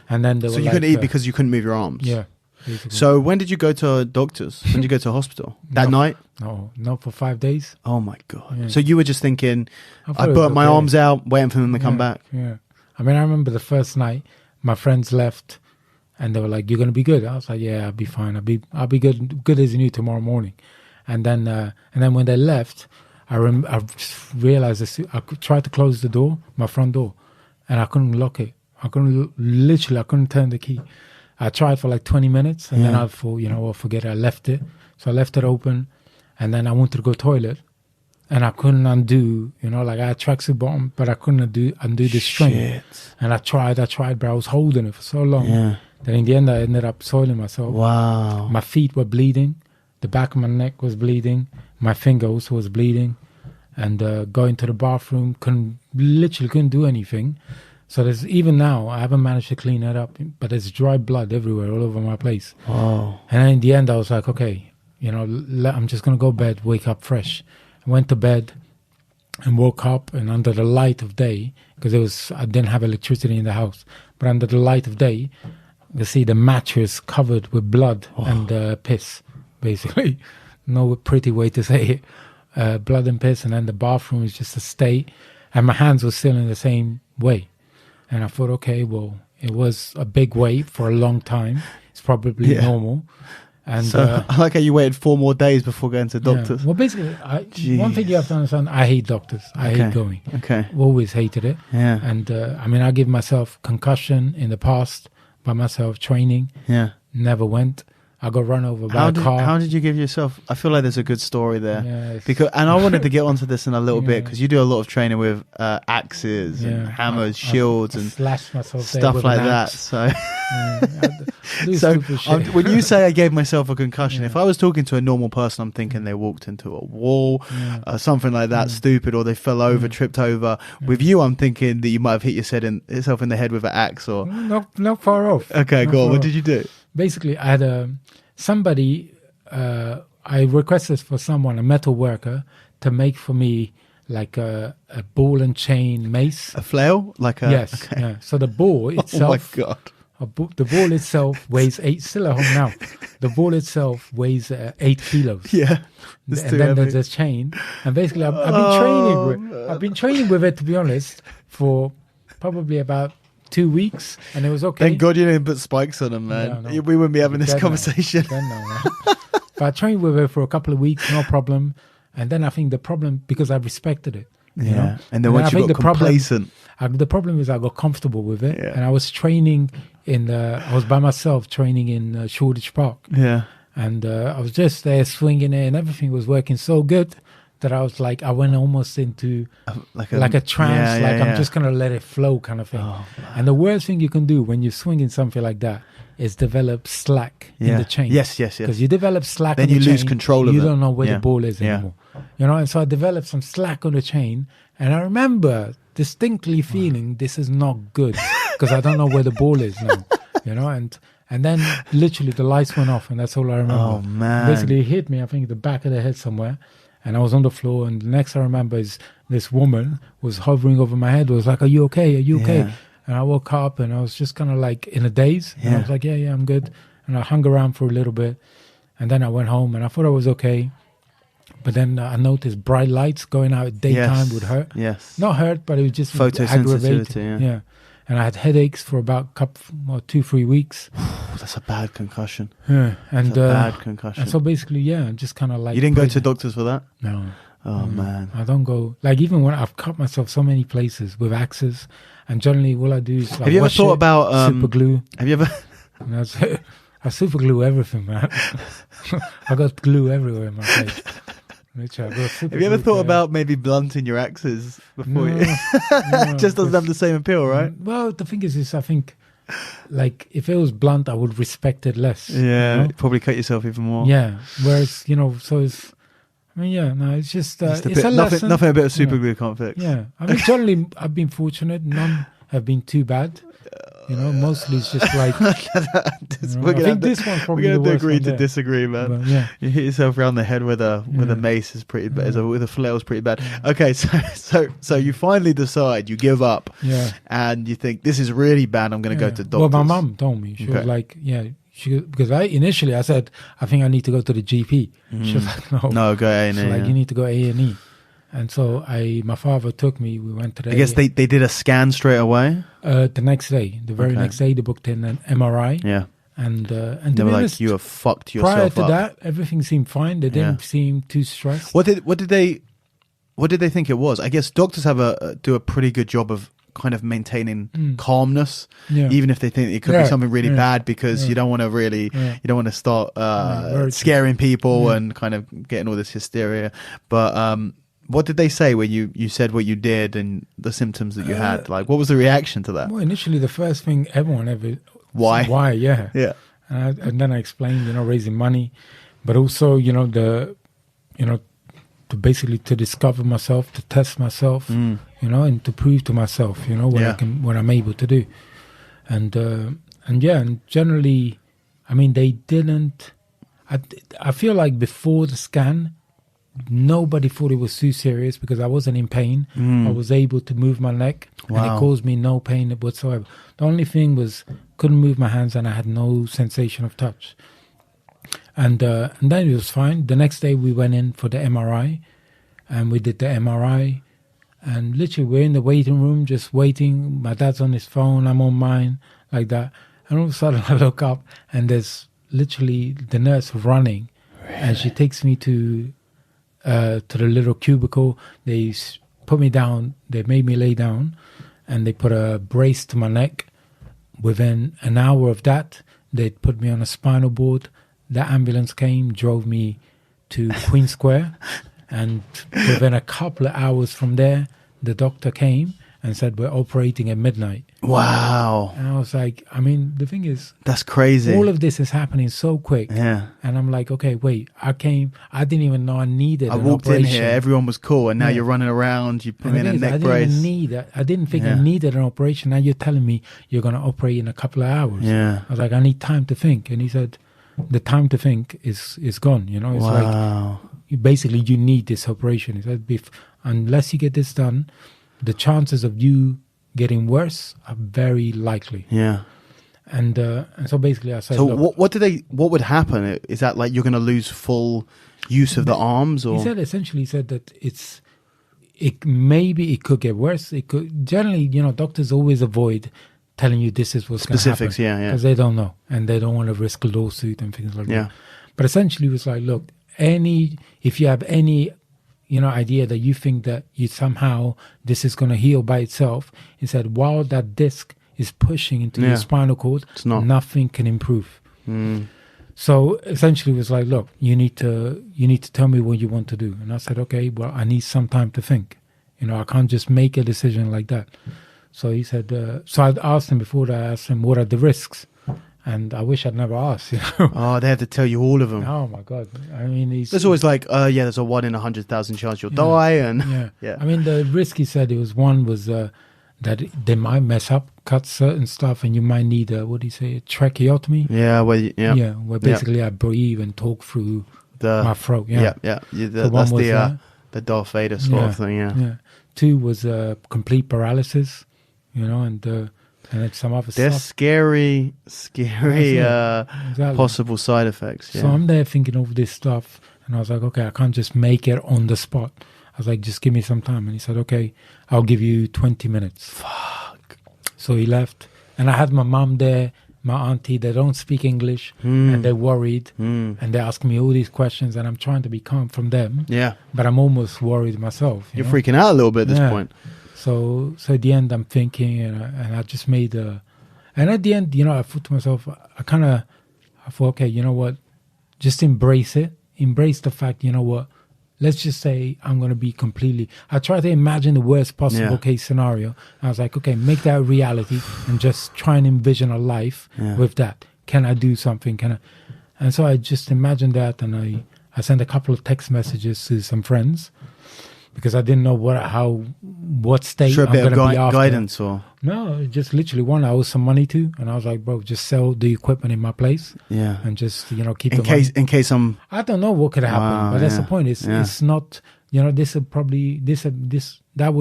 And then you couldn't eat because you couldn't move your arms. Yeah. Basically. So when did you go to doctors? When did you go to hospital? That night? No, not for 5 days. Oh my God. Yeah. So you were just thinking, I put my arms out, waiting for them to come back. Yeah. I remember the first night, my friends left and they were like, "You're going to be good." I was like, "Yeah, I'll be fine. I'll be good as new tomorrow morning." And then when they left, I realized I tried to close the door, my front door, and I couldn't lock it. I couldn't turn the key. I tried for like 20 minutes and then I thought, forget it. I left it. So I left it open and then I wanted to go toilet and I couldn't undo, I had tracksuit bottom, but I couldn't undo the string. And I tried, but I was holding it for so long. Yeah. Then in the end, I ended up soiling myself. Wow. My feet were bleeding. The back of my neck was bleeding. My finger also was bleeding. And going to the bathroom, couldn't do anything. So even now, I haven't managed to clean it up, but there's dry blood everywhere, all over my place. Oh. And in the end, I was like, okay, I'm just going to go to bed, wake up fresh. I went to bed and woke up, and under the light of day, because I didn't have electricity in the house, but under the light of day, you see the mattress covered with blood and piss, basically. No pretty way to say it. Blood and piss, and then the bathroom is just a state, and my hands were still in the same way. And I thought, okay, well, it was a big wait for a long time. It's probably normal. And so, I like how you waited 4 more days before going to doctors. Yeah. Well, basically, one thing you have to understand, I hate doctors. I hate going. Okay. Always hated it. Yeah. And I give myself concussion in the past by myself, training. Yeah. Never went. I got run over by a car. How did you give yourself? I feel like there's a good story there. And I wanted to get onto this in a little bit because you do a lot of training with axes and hammers, shields, and stuff like that. So, when you say I gave myself a concussion, if I was talking to a normal person, I'm thinking they walked into a wall, something like that, stupid, or they fell over, tripped over. With you, I'm thinking that you might have hit yourself in the head with an axe, or not far off. Okay, go on. What did you do? Basically, I had somebody, I requested for someone, a metal worker, to make for me like a ball and chain mace. A flail? Yes. Okay. Yeah. So the ball itself... Oh, my God. The ball itself weighs 8... Still at home now. The ball itself weighs 8 kilos. Yeah. And then there's a chain. And basically, I've been training with it, to be honest, for probably about 2 weeks, and it was okay. Thank God you didn't put spikes on them, man. No. We wouldn't be having this conversation. But I trained with it for a couple of weeks, no problem. And then I think the problem, because I respected it. Yeah. And then once you got complacent. The problem is I got comfortable with it. Yeah. And I was training I was by myself training in Shoreditch Park. Yeah. And I was just there swinging it, and everything was working so good that I was like, I went almost into like a trance, I'm just going to let it flow kind of thing. Oh, and the worst thing you can do when you're swinging something like that is develop slack in the chain. Yes. Because you develop slack then on the chain. Then you lose control of it. You don't know where the ball is anymore. And so I developed some slack on the chain, and I remember distinctly feeling this is not good because I don't know where the ball is now, and then literally the lights went off, and that's all I remember. Oh, man. Basically, it hit me, I think, the back of the head somewhere. And I was on the floor, and the next I remember is this woman was hovering over my head. Was like, "Are you okay? Are you okay?" And I woke up, and I was just kind of like in a daze. And I was like, "Yeah, I'm good." And I hung around for a little bit, and then I went home, and I thought I was okay. But then I noticed bright lights going out at daytime would hurt. Yes, not hurt, but it was just photosensitivity. Yeah. And I had headaches for about 2-3 weeks. That's a bad concussion. Yeah, and that's a bad concussion. And so basically, I'm just kind of like. You didn't go to doctors for that? No. Oh man, I don't go. Like even when I've cut myself so many places with axes, and generally all I do is like. Have you ever thought about super glue? Have you ever? And I super glue everything, man. I got glue everywhere in my face. Have you ever thought about maybe blunting your axes before you? It just doesn't have the same appeal, right? Well, the thing is I think, like, if it was blunt, I would respect it less. Yeah, you know? Probably cut yourself even more. Yeah, whereas, so it's, it's just it's a lesson. Nothing a bit of super glue can't fix. Yeah, I mean, generally, I've been fortunate. None have been too bad. Mostly it's just like. I think this one's probably the worst. We're going to agree to disagree, man. But, yeah. You hit yourself around the head with a mace is pretty bad. With a flail is pretty bad. Okay, so you finally decide, you give up, and you think this is really bad. I'm going to go to doctors. Well, my mum told me, she was like, because initially I said, I think I need to go to the GP. She was like, no, go A&E. She's like, you need to go A&E. And so my father took me. We went to the. I guess they did a scan straight away. The next day, the very next day, they booked in an MRI. Yeah. And they were like, "You have fucked yourself up." Prior to that, everything seemed fine. They didn't seem too stressed. What did they think it was? I guess doctors do a pretty good job of kind of maintaining calmness, even if they think it could be something really bad, because you don't want to start scaring people and kind of getting all this hysteria. But what did they say when you said what you did and the symptoms that you had? Like, what was the reaction to that? Well, initially, the first thing everyone ever... Why? Yeah. Yeah. And then I explained, raising money, but also, to basically to discover myself, to test myself, and to prove to myself, what I'm able to do. And generally, I mean, they didn't... I feel like before the scan, nobody thought it was too serious because I wasn't in pain. I was able to move my neck, and it caused me no pain whatsoever. The only thing was couldn't move my hands, and I had no sensation of touch. And then it was fine. The next day we went in for the MRI, and we did the MRI, and literally we're in the waiting room just waiting. My dad's on his phone, I'm on mine, like that. And all of a sudden I look up, and there's literally the nurse running, and she takes me to the little cubicle. They put me down, they made me lay down, and they put a brace to my neck. Within an hour of that, they put me on a spinal board. The ambulance came, drove me to Queen Square, and within a couple of hours from there, the doctor came and said, "We're operating at midnight." Wow. And I was like, I mean, the thing is... That's crazy. All of this is happening so quick. Yeah. And I'm like, okay, wait, I didn't even know I needed an walked operation. in here, everyone was cool, and now you're running around, you put me in a neck brace. I didn't think I needed an operation. Now you're telling me you're going to operate in a couple of hours. Yeah. I was like, I need time to think. And he said, the time to think is gone. It's like, basically, you need this operation. He said, unless you get this done, the chances of you getting worse are very likely. Yeah. And so basically I said, so what would happen? Is that like you're going to lose full use of the arms? Or? He said that maybe it could get worse. It could, generally, doctors always avoid telling you this is what's going to happen. Specifics, yeah. Because they don't know, and they don't want to risk a lawsuit and things like that. But essentially it was like, look, if you have any idea that you think that you somehow this is going to heal by itself, he said, while that disc is pushing into your spinal cord, nothing can improve. So essentially it was like, look, you need to tell me what you want to do. And I said, okay, well, I need some time to think. I can't just make a decision like that. So he said, so I'd asked him before that, I asked him, what are the risks? And I wish I'd never asked. Oh, they have to tell you all of them. Oh my God! I mean, there's always like, there's a 1 in 100,000 chance you'll die, and yeah. I mean, the risk he said was that they might mess up, cut certain stuff, and you might need a tracheotomy. Yeah, where basically I breathe and talk through my throat. Yeah. That's the Darth Vader sort of thing. Yeah. 2 was complete paralysis, and it's some other stuff. They're scary possible side effects. Yeah. So I'm there thinking of this stuff, and I was like, okay, I can't just make it on the spot. I was like, just give me some time. And he said, okay, I'll give you 20 minutes. Fuck. So he left, and I had my mom there, my auntie. They don't speak English, and they're worried, and they're asking me all these questions, and I'm trying to be calm from them. Yeah. But I'm almost worried myself. You're freaking out a little bit at this point. So at the end, I'm thinking, and I just made a And at the end, I thought to myself, I thought, okay, you know what? Just embrace it. Embrace the fact, you know what? Let's just say I'm going to be completely... I tried to imagine the worst possible case scenario. I was like, okay, make that a reality and just try and envision a life with that. Can I do something? And so I just imagined that, and I sent a couple of text messages to some friends because I didn't know what state I'm going to be after. Guidance or... No, just literally one I owe some money to, and I was like, bro, just sell the equipment in my place, and just keep in case I'm... I don't know what could happen, but that's the point. It's not, this would probably that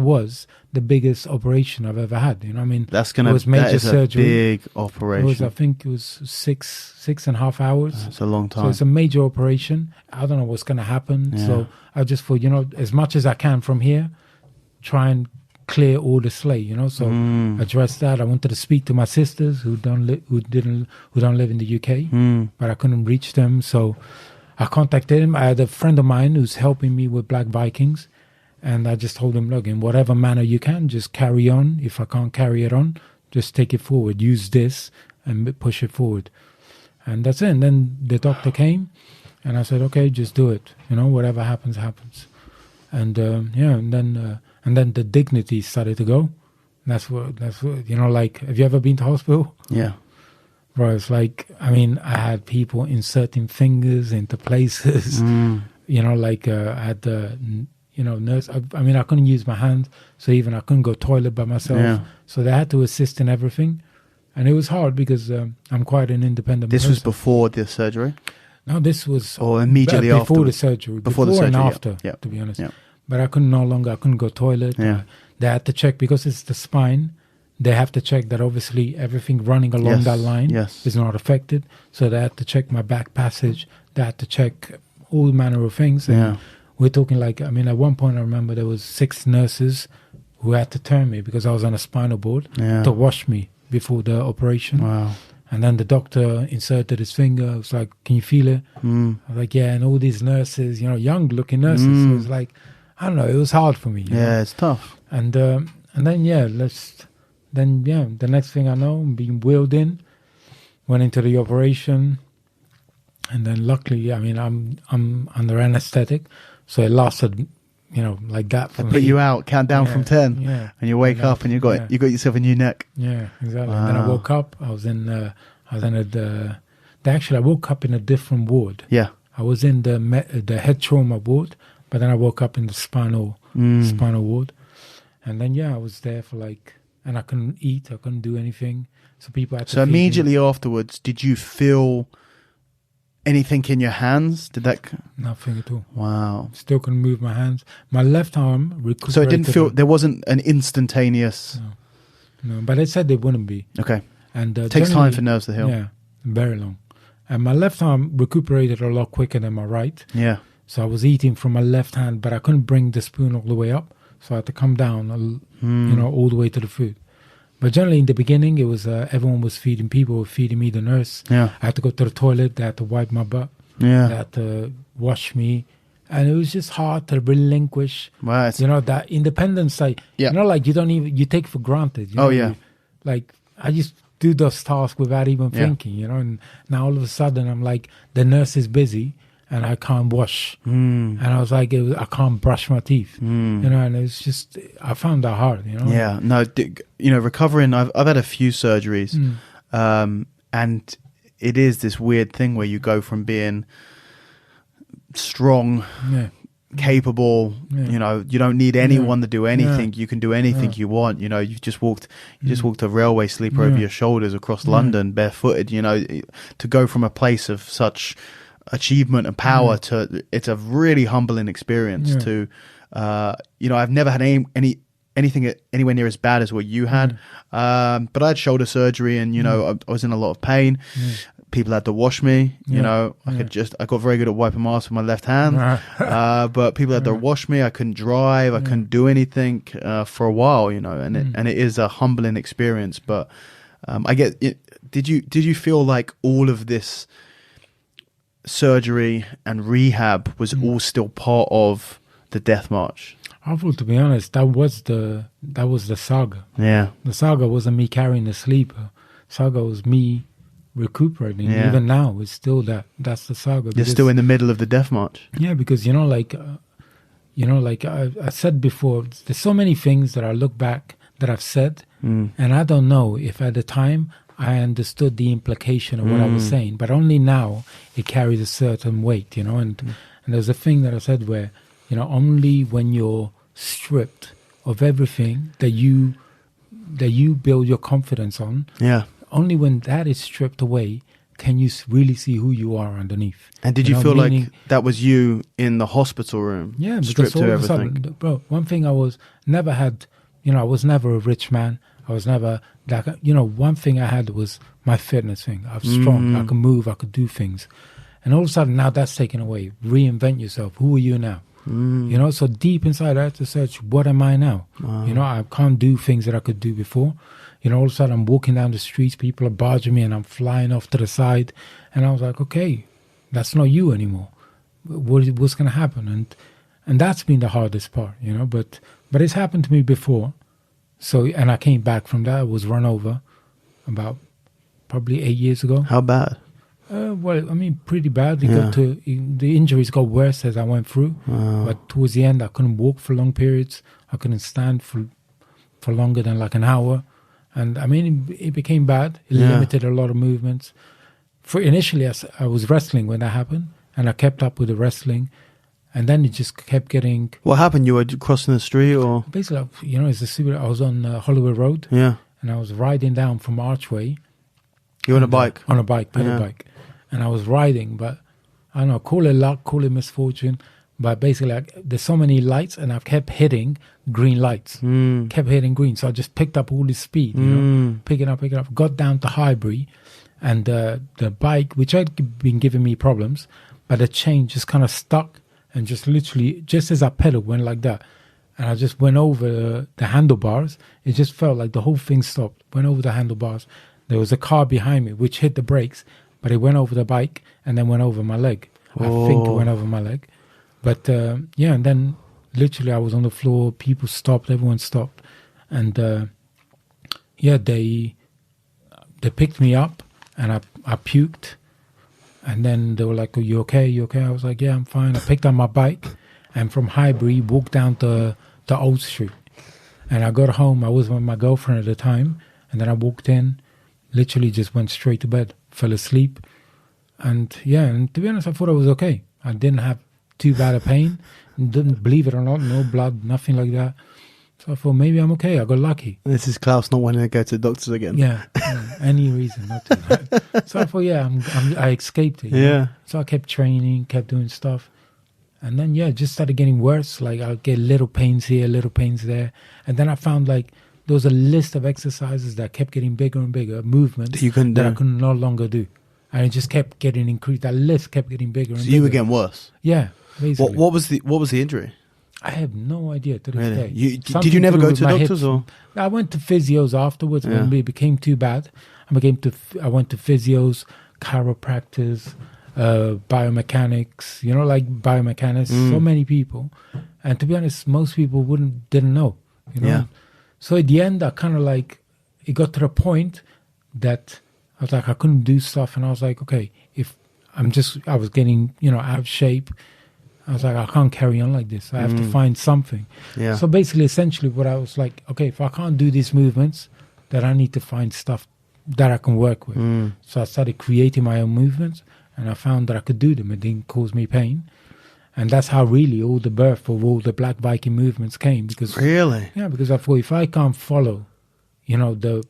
was the biggest operation I've ever had. You know what I mean? It was major surgery. Big operation. I think it was 6.5 hours. That's a long time. So it's a major operation. I don't know what's going to happen. Yeah. So I just thought, as much as I can from here, try and clear all the slate, so address that. I wanted to speak to my sisters who don't live in the UK, but I couldn't reach them, so I contacted him. I had a friend of mine who's helping me with Black Vikings, and I just told him, look, in whatever manner you can, just carry on. If I can't carry it on, just take it forward, use this and push it forward. And that's it. And then the doctor came, and I said, okay, just do it, whatever happens and then the dignity started to go. That's what, like, have you ever been to hospital? Yeah. Bro, it's like, I had people inserting fingers into places, like I had the, nurse. I couldn't use my hand, so even I couldn't go toilet by myself. Yeah. So they had to assist in everything. And it was hard because I'm quite an independent person. This was before the surgery? No, this was... Or immediately after? Before the surgery. Before the surgery, and after, to be honest. Yeah. But I couldn't go toilet. Yeah. They had to check, because it's the spine, they have to check that obviously everything running along that line is not affected. So they had to check my back passage. They had to check all manner of things. And we're talking like, at one point I remember there was 6 nurses who had to turn me because I was on a spinal board to wash me before the operation. Wow. And then the doctor inserted his finger. I was like, can you feel it? I was like, yeah. And all these nurses, young looking nurses. So it was like, I don't know, it was hard for me. It's tough. And then, the next thing I know, I'm being wheeled in, went into the operation. And then luckily, I'm under anesthetic. So it lasted, like that for me. Put you out, count down from 10. Yeah. And you wake up and you got yourself a new neck. Yeah, exactly. Wow. And then I woke up. I woke up in a different ward. Yeah. I was in the head trauma ward, but then I woke up in the spinal ward. And then, I was there for and I couldn't eat, I couldn't do anything. So people had to feed immediately me. Afterwards, did you feel anything in your hands? Nothing at all. Wow. Still couldn't move my hands. My left arm recuperated. So it didn't feel, there wasn't an instantaneous... No, but they said there wouldn't be. Okay. And it takes time for nerves to heal. Yeah, very long. And my left arm recuperated a lot quicker than my right. Yeah. So I was eating from my left hand, but I couldn't bring the spoon all the way up. So I had to come down, all the way to the food. But generally in the beginning, it was everyone was feeding. People were feeding me, the nurse. Yeah. I had to go to the toilet. They had to wipe my butt. Yeah. They had to wash me. And it was just hard to relinquish, that independence. You take for granted. I just do those tasks without even thinking, and now all of a sudden I'm like, the nurse is busy and I can't wash. And I was like, I can't brush my teeth, and it's just, I found that hard, Yeah, no, recovering, I've had a few surgeries, and it is this weird thing where you go from being strong, capable, you don't need anyone to do anything. You can do anything you want. You just walked a railway sleeper over your shoulders across London barefooted. To go from a place of such achievement and power to, it's a really humbling experience. To I've never had anything anywhere near as bad as what you had, but I had shoulder surgery, and I was in a lot of pain. People had to wash me, I got very good at wiping my ass with my left hand, but people had to wash me. I couldn't drive, I couldn't do anything for a while, and it is a humbling experience. But I get it. Did you feel like all of this surgery and rehab was all still part of the death march? I thought, to be honest, that was the saga. Yeah, the saga wasn't me carrying the sleeper. Saga was me recuperating. Yeah. Even now, it's still that's the saga. You're still in the middle of the death march. Yeah, because I said before, there's so many things that I look back that I've said, and I don't know if at the time I understood the implication of what I was saying, but only now it carries a certain weight, and there's a thing that I said where, only when you're stripped of everything that you build your confidence on, only when that is stripped away can you really see who you are underneath. And did you feel like that was you in the hospital room? Yeah, stripped because all of of a everything. sudden, bro, one thing I was never had, I was never a rich man. I was never that, one thing I had was my fitness thing. I was strong. I could move. I could do things. And all of a sudden, now that's taken away. Reinvent yourself. Who are you now? So deep inside, I had to search, what am I now? I can't do things that I could do before. All of a sudden, I'm walking down the streets, people are barging me, and I'm flying off to the side. And I was like, okay, that's not you anymore. What's going to happen? And that's been the hardest part, But it's happened to me before. So, and I came back from that. I was run over about probably 8 years ago. How bad? Pretty bad. The injuries got worse as I went through. But towards the end, I couldn't walk for long periods. I couldn't stand for longer than like an hour. And it became bad. It limited a lot of movements. Initially, I was wrestling when that happened, and I kept up with the wrestling. And then it just kept getting... What happened? You were crossing the street or...? Basically, I was on Hollywood Road. Yeah. And I was riding down from Archway. You on a bike? On a bike, pedal bike. And I was riding, but I don't know, call it luck, call it misfortune. But basically, there's so many lights, and I've kept hitting green lights. Kept hitting green. So I just picked up all this speed, picking up. Got down to Highbury, and the bike, which had been giving me problems, but the chain just kind of stuck. And just literally, just as I pedaled, went like that. And I just went over the handlebars. It just felt like the whole thing stopped. Went over the handlebars. There was a car behind me, which hit the brakes. But it went over the bike and then went over my leg. I think it went over my leg. But, and then literally I was on the floor. People stopped. Everyone stopped. And, they picked me up and I puked. And then they were like, "Are you okay? You okay?" I was like, "Yeah, I'm fine." I picked up my bike and from Highbury walked down to Old Street. And I got home. I was with my girlfriend at the time. And then I walked in, literally just went straight to bed, fell asleep. And and to be honest, I thought I was okay. I didn't have too bad a pain. Didn't, believe it or not, no blood, nothing like that. So I thought maybe I'm okay. I got lucky. This is Klaus not wanting to go to the doctors again. Yeah, any reason not to. Right? So I thought, I escaped it. Yeah. So I kept training, kept doing stuff. And then, it just started getting worse. Like I'll get little pains here, little pains there. And then I found like there was a list of exercises that kept getting bigger and bigger, movements that I could no longer do. And it just kept getting increased. That list kept getting bigger and bigger. So you were getting worse? Yeah, basically. What was the injury? I have no idea to this day. Did you never go to doctors or? I went to physios afterwards when it became too bad. I went to physios, chiropractors, biomechanics. Like biomechanics. So many people, and to be honest, most people didn't know. Yeah. So at the end, I kind of like it got to the point that I was like I couldn't do stuff, and I was like, okay, I was getting out of shape. I was like, I can't carry on like this. I have to find something. Yeah. So basically, essentially, what I was like, okay, if I can't do these movements, then I need to find stuff that I can work with. So I started creating my own movements, and I found that I could do them. It didn't cause me pain. And that's how really all the birth of all the Black Viking movements came. Really? Yeah, because I thought if I can't follow, the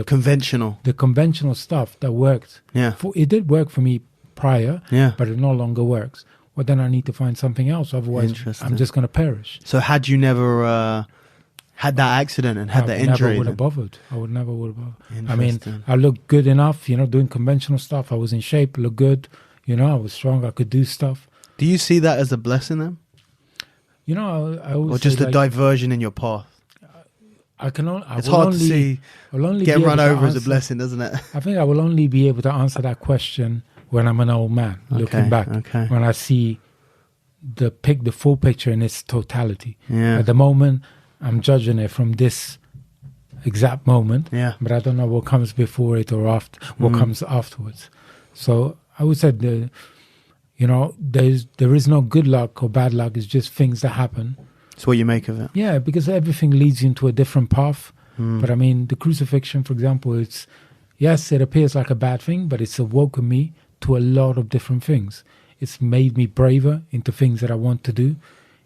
conventional stuff that worked. Yeah. It did work for me prior, but it no longer works. Well, then I need to find something else. Otherwise, I'm just going to perish. So had you never had that accident and had that injury? I would never would have bothered. I mean, I looked good enough, doing conventional stuff. I was in shape, looked good. I was strong. I could do stuff. Do you see that as a blessing then? I always or just a diversion in your path? It's hard to see. Get run over as a blessing, doesn't it? I think I will only be able to answer that question when I'm an old man, looking back, when I see the full picture in its totality. Yeah. At the moment, I'm judging it from this exact moment. Yeah. But I don't know what comes before it or after, what comes afterwards. So I would say there is no good luck or bad luck. It's just things that happen. It's what you make of it. Yeah, because everything leads you into a different path. But I mean, the crucifixion, for example, it appears like a bad thing, but it's awoken me to a lot of different things. It's made me braver into things that I want to do,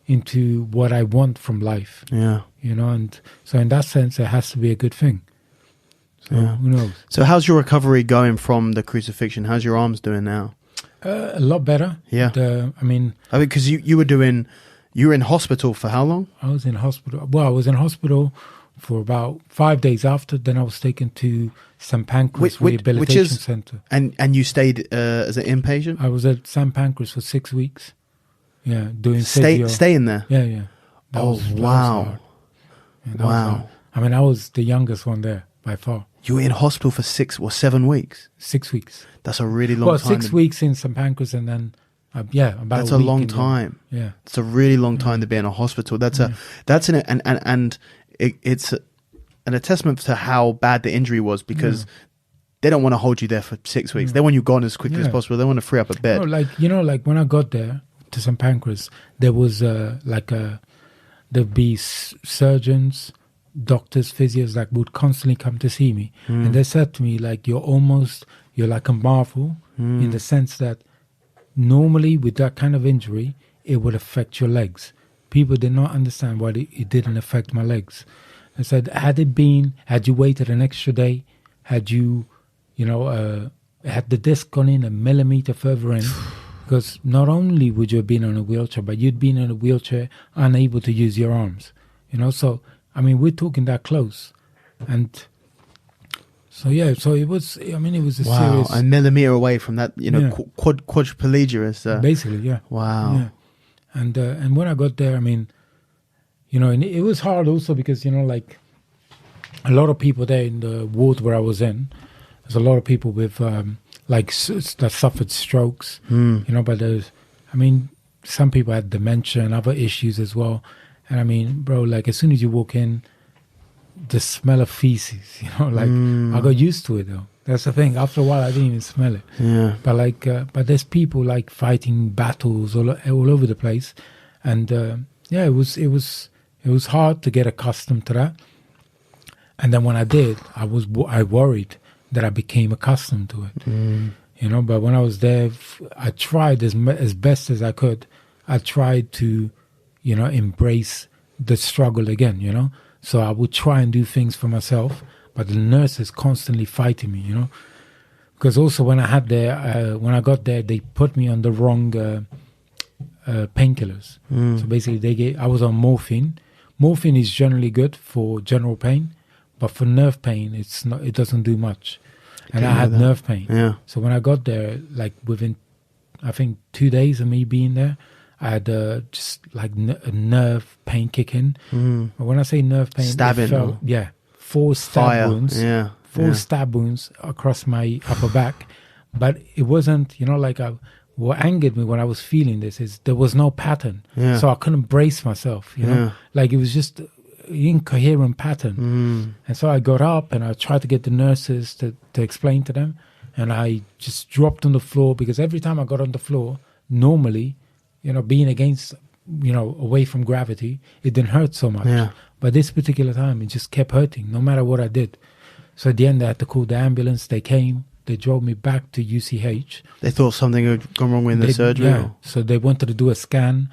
into what I want from life. Yeah. And so in that sense, it has to be a good thing. So who knows? So how's your recovery going from the crucifixion? How's your arms doing now? A lot better. Yeah. I mean, because you were in hospital for how long? I was in hospital. Well, I was in hospital for about 5 days after. Then I was taken to St. Pancras Rehabilitation Centre. And you stayed as an inpatient? I was at St. Pancras for 6 weeks. Yeah, doing physio. Staying there? Yeah. Wow. Wow. I mean, I was the youngest one there by far. You were in hospital for 7 weeks? 6 weeks. That's a really long time. 6 weeks in St. Pancras and then, about that's a long time. Yeah. It's a really long time to be in a hospital. It's an attestament to how bad the injury was, because they don't want to hold you there for 6 weeks. They want you gone as quickly as possible. They want to free up a bed. No, like when I got there to St. Pancras, there was there'd be surgeons, doctors, physios that would constantly come to see me. And they said to me, like, you're like a marvel in the sense that normally with that kind of injury, it would affect your legs. People did not understand why it didn't affect my legs. I said, had you waited an extra day, had you, had the disc gone in a millimeter further in, because not only would you have been on a wheelchair, but you'd been in a wheelchair unable to use your arms. So, I mean, we're talking that close. And so, it was a serious... a millimeter away from that, quadriplegia. Basically, yeah. Wow. Yeah. And when I got there, I mean, and it was hard also because, like a lot of people there in the ward where I was in, there's a lot of people with that suffered strokes, but some people had dementia and other issues as well. And I mean, bro, like as soon as you walk in, the smell of feces, I got used to it though. That's the thing. After a while, I didn't even smell it. Yeah. But there's people like fighting battles all over the place, and it was hard to get accustomed to that. And then when I did, I worried that I became accustomed to it. But when I was there, I tried as best as I could. I tried to, embrace the struggle again. So I would try and do things for myself. But the nurses constantly fighting me, because also when I got there, they put me on the wrong painkillers. So basically, I was on morphine. Morphine is generally good for general pain, but for nerve pain, it doesn't do much. And I had nerve pain. Yeah. So when I got there, like within, I think 2 days of me being there, I had just like a nerve pain kick in. But when I say nerve pain, stabbing. 4 stab wounds. Yeah. 4 stab wounds across my upper back. But it wasn't, what angered me when I was feeling this is there was no pattern. Yeah. So I couldn't brace myself, Like it was just an incoherent pattern. And so I got up and I tried to get the nurses to explain to them. And I just dropped on the floor because every time I got on the floor, normally, being against, away from gravity, it didn't hurt so much. Yeah. But this particular time, it just kept hurting, no matter what I did. So at the end, I had to call the ambulance. They came. They drove me back to UCH. They thought something had gone wrong with the surgery? Yeah. So they wanted to do a scan,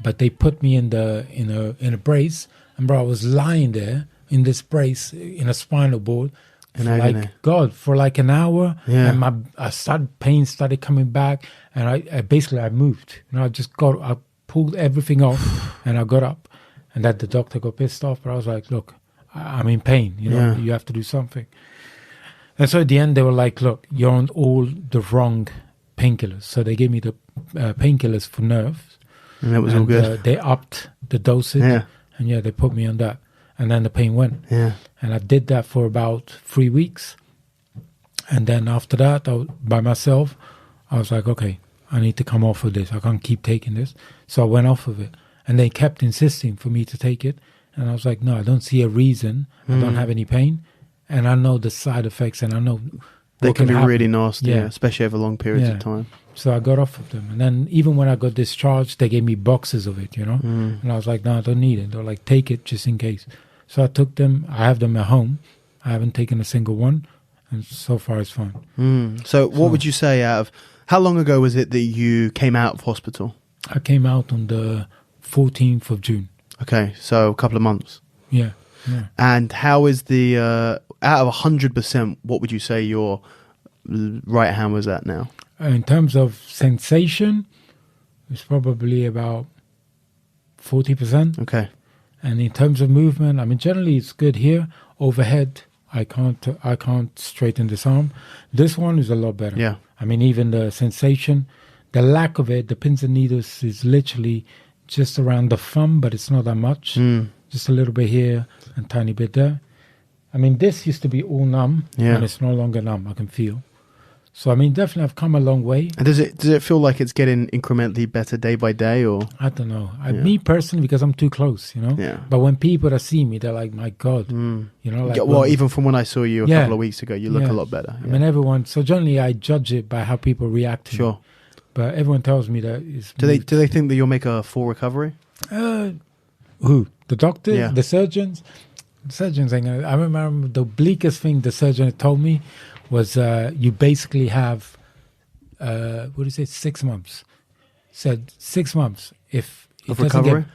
but they put me in a brace. And, bro, I was lying there in this brace in a spinal board for like an hour. Yeah. And pain started coming back. And I moved. I just I pulled everything off and I got up. And that the doctor got pissed off, but I was like, look, I'm in pain, you have to do something. And so at the end, they were like, look, you're on all the wrong painkillers. So they gave me the painkillers for nerves. And that was all good. They upped the dosage. Yeah. And they put me on that. And then the pain went. Yeah. And I did that for about 3 weeks. And then after that, by myself, I was like, okay, I need to come off of this. I can't keep taking this. So I went off of it. And they kept insisting for me to take it. And I was like, no, I don't see a reason. I don't have any pain. And I know the side effects, and I know they can be really nasty, especially over long periods of time. So I got off of them. And then even when I got discharged, they gave me boxes of it, And I was like, no, I don't need it. They're like, take it just in case. So I took them. I have them at home. I haven't taken a single one. And so far it's fine. So what would you say how long ago was it that you came out of hospital? I came out on the 14th of June. Okay, so a couple of months. Yeah. And how is the, out of 100%, what would you say your right hand was at now? In terms of sensation, it's probably about 40%. Okay. And in terms of movement, I mean, generally it's good here. Overhead, I can't straighten this arm. This one is a lot better. Yeah. I mean, even the sensation, the lack of it, the pins and needles is literally just around the thumb, but it's not that much. Just a little bit here and tiny bit there. I mean, this used to be all numb, and it's no longer numb. I can feel. So, I mean, definitely I've come a long way. And does it feel like it's getting incrementally better day by day, or? I don't know. Me personally, because I'm too close, Yeah. But when people that see me, they're like, my God, Like, well, even from when I saw you a couple of weeks ago, you look a lot better. I mean, everyone. So generally, I judge it by how people react to me. But everyone tells me that it's. Do they think that you'll make a full recovery? Who? The doctors? Yeah. The surgeons? The surgeons ain't gonna. I remember the bleakest thing the surgeon had told me was you basically have, 6 months. Said 6 months. If it of recovery?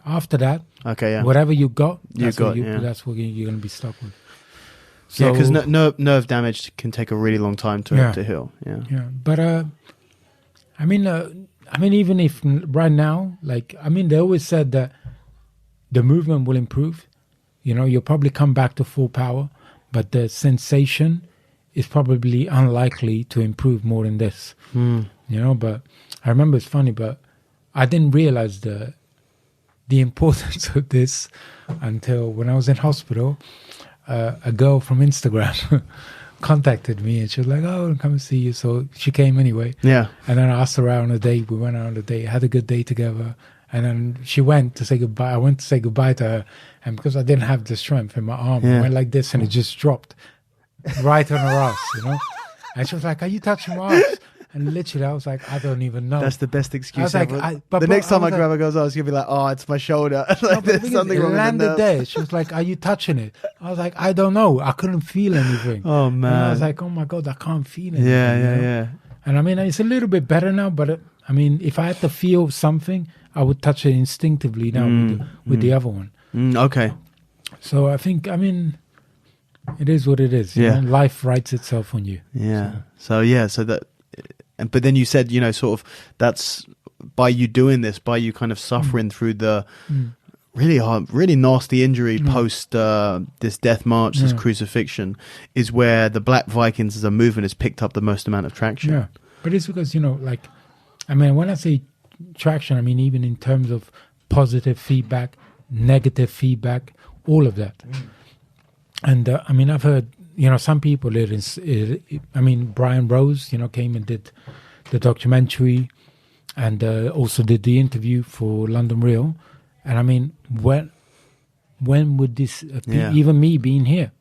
After that, okay, whatever you got, that's what you're going to be stuck with. So, because nerve damage can take a really long time to heal. Yeah. But I mean, even if right now, they always said that the movement will improve. You'll probably come back to full power, but the sensation is probably unlikely to improve more than this. But I remember it's funny, but I didn't realize the importance of this until when I was in hospital. A girl from Instagram contacted me, and she was like, "Oh, I'll come and see you." So she came anyway. Yeah. And then I asked her out on a date. We went out on a date, had a good day together. And then she went to say goodbye. I went to say goodbye to her, and because I didn't have the strength in my arm, I went like this, and it just dropped right on her ass, And she was like, "Are you touching my ass?" And literally, I was like, "I don't even know." That's the best excuse ever. The next time I grab a girl's ass, you'll be like, "Oh, it's my shoulder." There's something wrong with the nerve. There. She was like, "Are you touching it?" I was like, "I don't know. I couldn't feel anything." Oh man! And I was like, "Oh my God, I can't feel anything." Yeah. And I mean, it's a little bit better now, but I mean, if I had to feel something, I would touch it instinctively now with the other one. Okay. So I think, it is what it is. Life writes itself on you. Yeah. So that, but then you said, sort of that's by you doing this, by you kind of suffering through the really hard, really nasty injury post this death march, this crucifixion, is where the Black Vikings as a movement has picked up the most amount of traction. Yeah. But it's because, when I say traction, I mean, even in terms of positive feedback, negative feedback, all of that. And I've heard, some people, Brian Rose, came and did the documentary and also did the interview for London Real. And when would this, even me being here,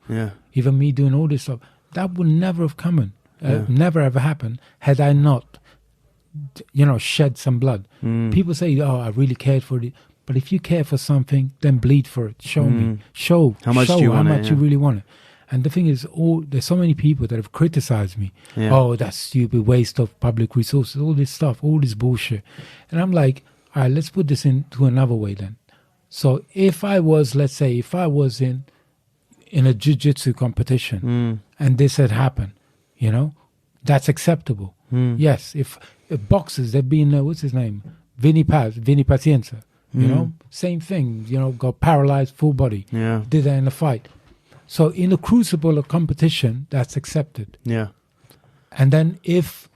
even me doing all this stuff, that would never have come never ever happened had I not, shed some blood. People say, "Oh, I really cared for it." But if you care for something, then bleed for it. Show me. Show how much you really want it. And the thing is, there's so many people that have criticized me. Yeah. Oh, that's stupid, waste of public resources, all this stuff, all this bullshit. And I'm like, all right, let's put this into another way then. So if I was in a jiu-jitsu competition and this had happened, that's acceptable. Yes, if boxers, they've been, what's his name? Vinny Pacienza. Same thing, got paralyzed, full body. Yeah. Did that in a fight. So in the crucible of competition, that's accepted. Yeah. And then if,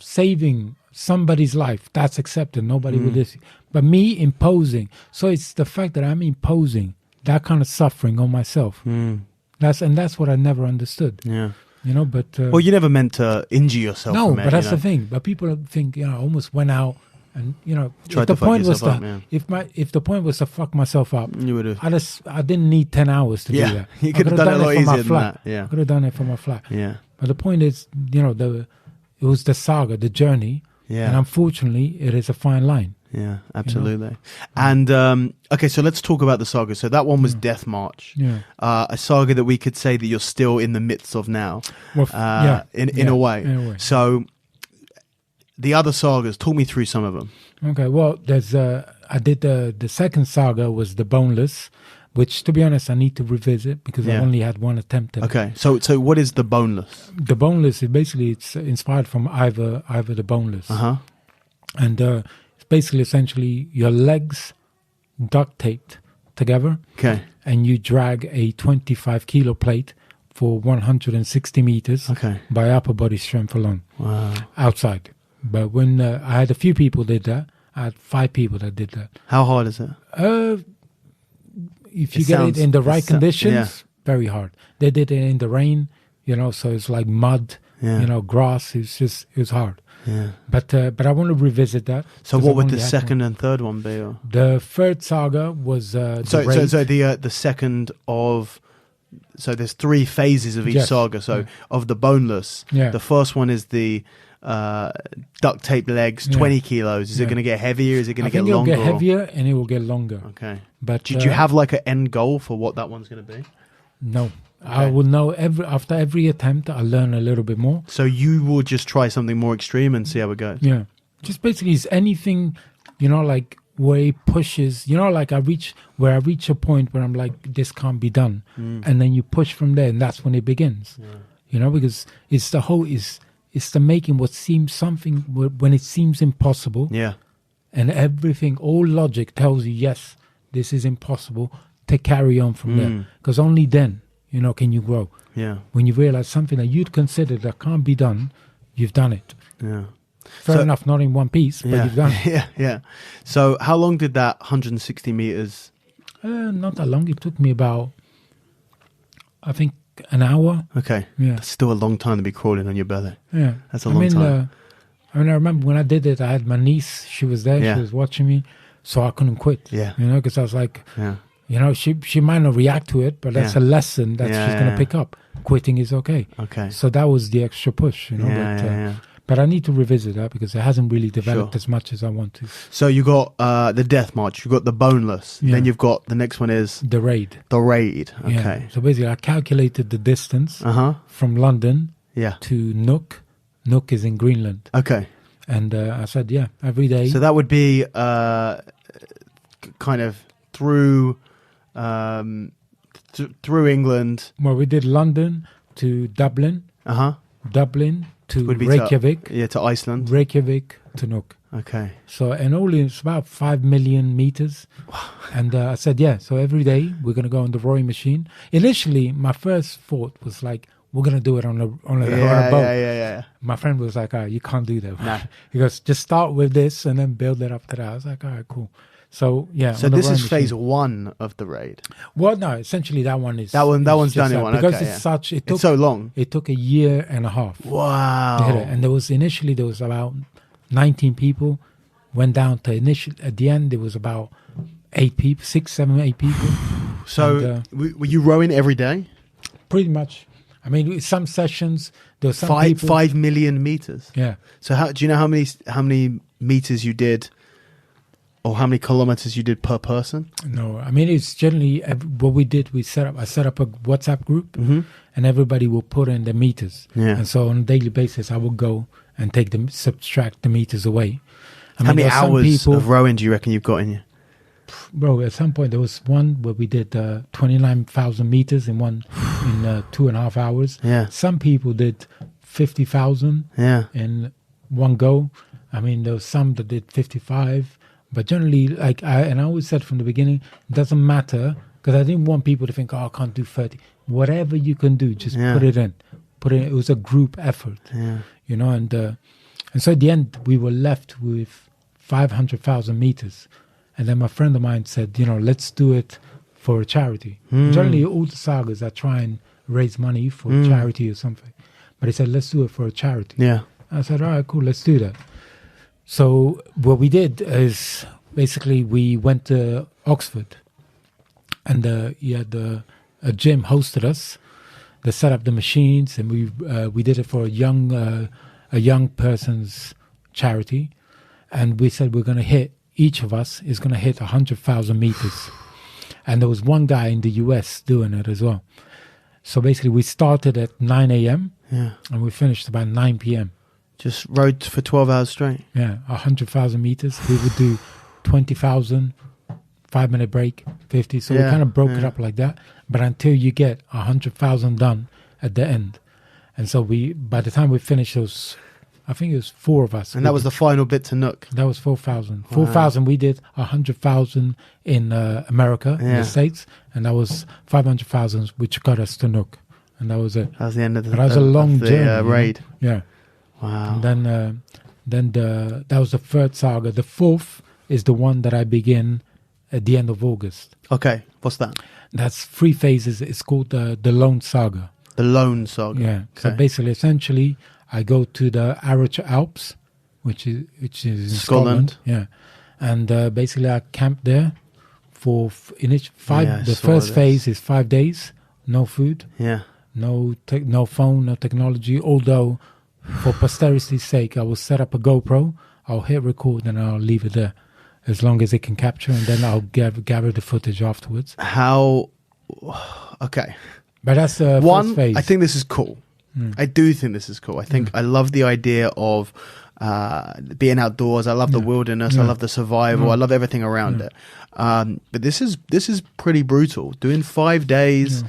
saving somebody's life, that's accepted. Nobody will listen. But me imposing, so it's the fact that I'm imposing that kind of suffering on myself. That's what I never understood. Yeah. But... well, you never meant to injure yourself. No, but that's the thing. But people think, almost went out And if the point was if the point was to fuck myself up, you would have. I didn't need 10 hours to do that. You could have done it a lot easier than that. Yeah, I could have done it for my flat. Yeah. But the point is, it was the saga, the journey. Yeah. And unfortunately, it is a fine line. Yeah, absolutely. And okay, so let's talk about the saga. So that one was Death March. Yeah. A saga that we could say that you're still in the midst of now. Well, in a way. So the other sagas, talk me through some of them. Okay, well, there's I did the second saga was the Boneless, which, to be honest, I need to revisit because I only had one attempt at it. Okay, so what is the Boneless? The Boneless is basically, it's inspired from Ivor the Boneless. And it's basically essentially your legs duct taped together. Okay. And you drag a 25 kilo plate for 160 meters by upper body strength alone. Wow. Outside. But when I had a few people did that, I had 5 people that did that. How hard is it? If you get it in the right conditions, very hard. They did it in the rain, so it's like mud, grass. It was hard. Yeah. But I want to revisit that. So what would the second and third one be? Or? The third saga was so the second of. So there's 3 phases of each saga. So of the Boneless, the first one is the duct tape legs, 20 kilos. Is it going to get heavier? Is it going to get longer? It will get heavier and it will get longer. Okay. But did you have like an end goal for what that one's going to be? No. Okay. I will know after every attempt. I'll learn a little bit more. So you will just try something more extreme and see how it goes. Yeah. Just basically, it's anything, like where it pushes. Like I reach a point where I'm like, this can't be done, and then you push from there, and that's when it begins. Yeah. Because it's it's the making what seems something when it seems impossible. Yeah. And everything, all logic tells you, yes, this is impossible, to carry on from there. Because only then, can you grow. Yeah. When you realize something that you'd consider that can't be done, you've done it. Yeah. Fair enough, not in one piece, but you've done it. Yeah. So how long did that 160 meters? Not that long. It took me about, I think, an hour. Okay. Yeah. That's still a long time to be crawling on your belly. Yeah. That's a long time. I remember when I did it, I had my niece. She was there. Yeah. She was watching me. So I couldn't quit. Yeah. Because I was like, she might not react to it, but that's a lesson that she's going to pick up. Quitting is okay. Okay. So that was the extra push, But I need to revisit that because it hasn't really developed as much as I want to. So you got the Death March, you got the Boneless, then you've got the next one is the Raid. The Raid. Okay. Yeah. So basically, I calculated the distance from London to Nuuk. Nuuk is in Greenland. Okay. And I said, every day. So that would be kind of through England. Well, we did London to Dublin. Dublin to Reykjavik. To Iceland. Reykjavik to Nuuk. Okay. So, and only it's about 5 million meters. And I said, so every day we're going to go on the rowing machine. Initially, my first thought was like, we're going to do it on a boat. Yeah. My friend was like, you can't do that. Nah. He goes, just start with this and then build it up to that. I was like, all right, cool. So, So this is phase 1 of the Raid. Well, no, essentially that one is... That one's done in one, because it's so long. It took a year and a half. Wow. To hit it. And there was about 19 people. Went down to at the end, there was about 8 people, 6, 7, 8 people. So were you rowing every day? Pretty much. I mean, some sessions, there were some people... 5 million meters? Yeah. So do you know how many meters you did, or how many kilometers you did per person? No, I mean, it's generally what we did. I set up a WhatsApp group, and everybody will put in the meters. Yeah. And so on a daily basis, I will go and subtract the meters away. How many hours of rowing do you reckon you've got in you? Bro, at some point there was one where we did 29,000 meters in 2.5 hours. Yeah. Some people did 50,000 in one go. I mean, there was some that did 55. But generally, I always said from the beginning, it doesn't matter, because I didn't want people to think, I can't do 30. Whatever you can do, just put it in. It was a group effort, and so at the end, we were left with 500,000 meters. And then my friend of mine said, let's do it for a charity. Generally, all the sagas, I try and raise money for charity or something. But he said, let's do it for a charity. Yeah. I said, all right, cool, let's do that. So what we did is basically we went to Oxford, and a gym hosted us. They set up the machines, and we did it for a young person's charity, and we said we're going to hit, each of us is going to hit 100,000 meters, and there was one guy in the US doing it as well. So basically we started at 9 a.m. and we finished about 9 p.m. Just rode for 12 hours straight. Yeah, 100,000 meters. We would do 20,000, 5-minute break, 50. So we kind of broke it up like that. But until you get 100,000 done at the end. And so by the time we finished those, I think it was 4 of us. And that was the final bit to Nook. That was 4,000. 4,000, we did 100,000 in America, in the States. And that was 500,000, which got us to Nook. And that was it. That was the end of the That was a long journey. raid. Yeah. Wow. And then that was the 3rd saga. The 4th is the one that I begin at the end of August. Okay, what's that? That's 3 phases. It's called the Lone Saga. The Lone Saga. Yeah. Okay. So basically, essentially, I go to the Arocha Alps, which is in Scotland. Yeah. And basically, I camp there for the first phase is 5 days, no food. Yeah. No phone, no technology. Although, for posterity's sake, I will set up a GoPro. I'll hit record and I'll leave it there, as long as it can capture, and then I'll gather the footage afterwards. Okay. But that's the first phase. I think this is cool. I do think this is cool. I think I love the idea of being outdoors. I love the wilderness. I love the survival. I love everything around it. But this is pretty brutal. Doing 5 days